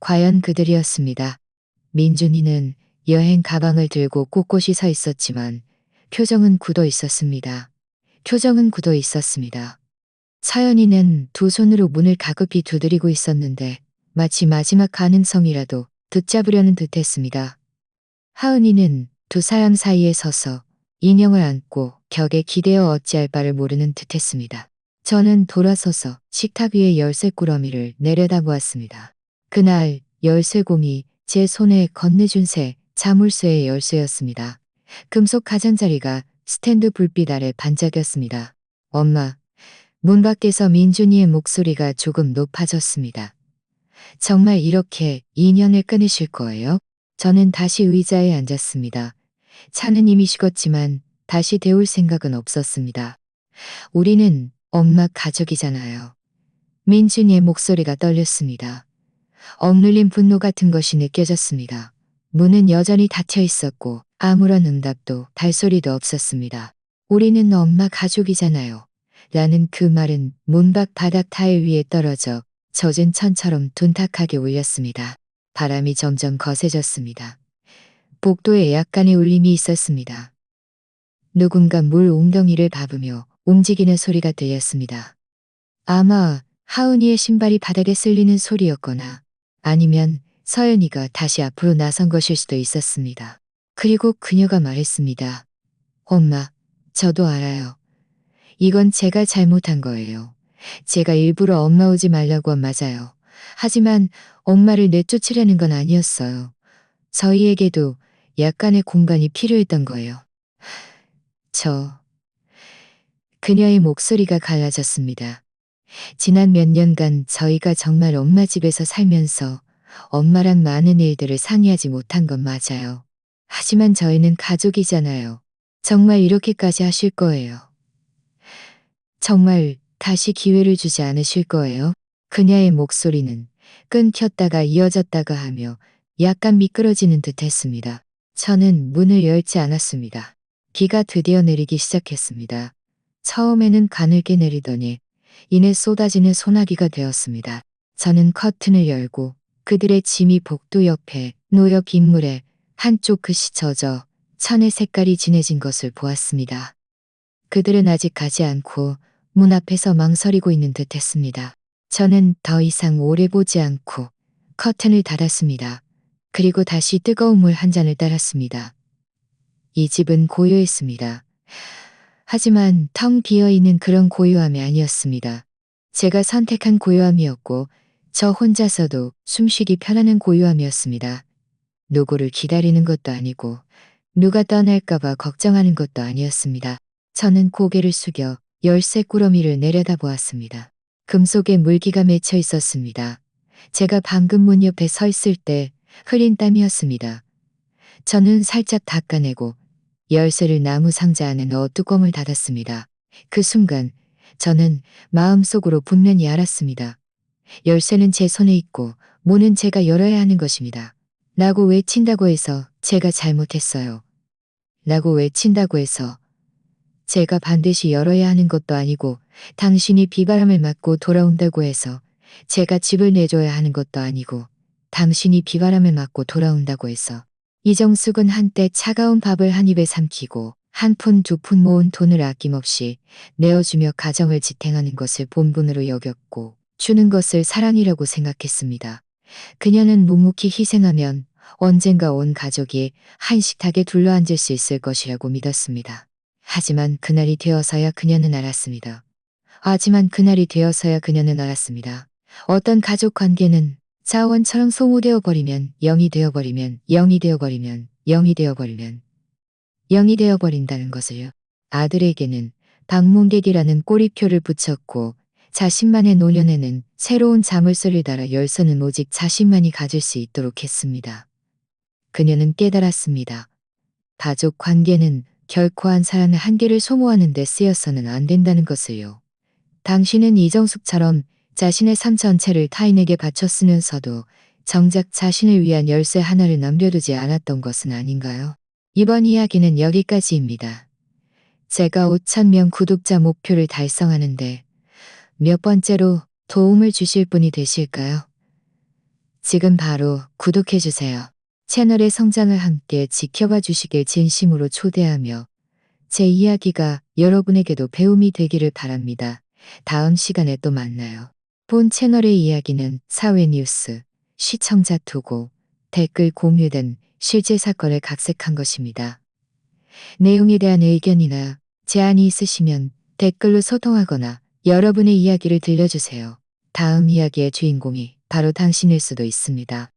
과연 그들이었습니다. 민준이는 여행 가방을 들고 꼿꼿이 서 있었지만 표정은 굳어 있었습니다. 표정은 굳어 있었습니다. 서연이는 두 손으로 문을 가급히 두드리고 있었는데 마치 마지막 가능성이라도 붙잡으려는 듯했습니다. 하은이는 두 사람 사이에 서서 인형을 안고 격에 기대어 어찌할 바를 모르는 듯했습니다. 저는 돌아서서 식탁 위에 열쇠꾸러미를 내려다보았습니다. 그날 열쇠곰이 제 손에 건네준 새 자물쇠의 열쇠였습니다. 금속 가장자리가 스탠드 불빛 아래 반짝였습니다. 엄마, 문 밖에서 민준이의 목소리가 조금 높아졌습니다. 정말 이렇게 인연을 끊으실 거예요? 저는 다시 의자에 앉았습니다. 차는 이미 식었지만 다시 데울 생각은 없었습니다. 우리는 엄마 가족이잖아요. 민준이의 목소리가 떨렸습니다. 억눌린 분노 같은 것이 느껴졌습니다. 문은 여전히 닫혀 있었고 아무런 응답도 발소리도 없었습니다. 우리는 엄마 가족이잖아요. 라는 그 말은 문밖 바닥 타일 위에 떨어져 젖은 천처럼 둔탁하게 울렸습니다. 바람이 점점 거세졌습니다. 복도에 약간의 울림이 있었습니다. 누군가 물 웅덩이를 밟으며 움직이는 소리가 들렸습니다. 아마 하은이의 신발이 바닥에 쓸리는 소리였거나 아니면 서연이가 다시 앞으로 나선 것일 수도 있었습니다. 그리고 그녀가 말했습니다. 엄마, 저도 알아요. 이건 제가 잘못한 거예요. 제가 일부러 엄마 오지 말라고 한 맞아요. 하지만 엄마를 내쫓으려는 건 아니었어요. 저희에게도 약간의 공간이 필요했던 거예요. 그녀의 목소리가 갈라졌습니다. 지난 몇 년간 저희가 정말 엄마 집에서 살면서 엄마랑 많은 일들을 상의하지 못한 건 맞아요. 하지만 저희는 가족이잖아요. 정말 이렇게까지 하실 거예요. 정말 다시 기회를 주지 않으실 거예요? 그녀의 목소리는 끊겼다가 이어졌다가 하며 약간 미끄러지는 듯 했습니다. 저는 문을 열지 않았습니다. 비가 드디어 내리기 시작했습니다. 처음에는 가늘게 내리더니 이내 쏟아지는 소나기가 되었습니다. 저는 커튼을 열고 그들의 짐이 복도 옆에 놓여 긴 물에 한쪽 끝이 젖어 천의 색깔이 진해진 것을 보았습니다. 그들은 아직 가지 않고 문 앞에서 망설이고 있는 듯 했습니다. 저는 더 이상 오래 보지 않고 커튼을 닫았습니다. 그리고 다시 뜨거운 물 한 잔을 따랐습니다. 이 집은 고요했습니다. 하지만 텅 비어있는 그런 고요함이 아니었습니다. 제가 선택한 고요함이었고 저 혼자서도 숨쉬기 편안한 고요함이었습니다. 누구를 기다리는 것도 아니고 누가 떠날까봐 걱정하는 것도 아니었습니다. 저는 고개를 숙여 열쇠 꾸러미를 내려다보았습니다. 금속에 물기가 맺혀 있었습니다. 제가 방금 문 옆에 서 있을 때 흘린 땀이었습니다. 저는 살짝 닦아내고 열쇠를 나무 상자 안에 넣어 뚜껑을 닫았습니다. 그 순간 저는 마음속으로 분명히 알았습니다. 열쇠는 제 손에 있고 문은 제가 열어야 하는 것입니다. 라고 외친다고 해서 제가 잘못했어요. 라고 외친다고 해서 제가 반드시 열어야 하는 것도 아니고 당신이 비바람을 맞고 돌아온다고 해서 제가 집을 내줘야 하는 것도 아니고 당신이 비바람을 맞고 돌아온다고 해서 이정숙은 한때 차가운 밥을 한 입에 삼키고 한 푼 두 푼 모은 돈을 아낌없이 내어주며 가정을 지탱하는 것을 본분으로 여겼고 주는 것을 사랑이라고 생각했습니다. 그녀는 묵묵히 희생하면 언젠가 온 가족이 한 식탁에 둘러앉을 수 있을 것이라고 믿었습니다. 하지만 그날이 되어서야 그녀는 알았습니다. 어떤 가족 관계는 자원처럼 소모되어 버리면 0이 되어버리면 0이 되어버리면 0이 되어버리면 0이 되어버린다는 것을요. 아들에게는 방문객이라는 꼬리표를 붙였고 자신만의 노년에는 새로운 자물쇠를 달아 열쇠는 오직 자신만이 가질 수 있도록 했습니다. 그녀는 깨달았습니다. 가족 관계는 결코 한 사람의 한계를 소모하는 데 쓰여서는 안 된다는 것을요. 당신은 이정숙처럼 자신의 삶 전체를 타인에게 바쳤으면서도 정작 자신을 위한 열쇠 하나를 남겨두지 않았던 것은 아닌가요? 이번 이야기는 여기까지입니다. 제가 5,000명 구독자 목표를 달성하는데 몇 번째로 도움을 주실 분이 되실까요? 지금 바로 구독해주세요. 채널의 성장을 함께 지켜봐 주시길 진심으로 초대하며 제 이야기가 여러분에게도 배움이 되기를 바랍니다. 다음 시간에 또 만나요. 본 채널의 이야기는 사회 뉴스, 시청자 투고, 댓글 공유 등 실제 사건을 각색한 것입니다. 내용에 대한 의견이나 제안이 있으시면 댓글로 소통하거나 여러분의 이야기를 들려주세요. 다음 이야기의 주인공이 바로 당신일 수도 있습니다.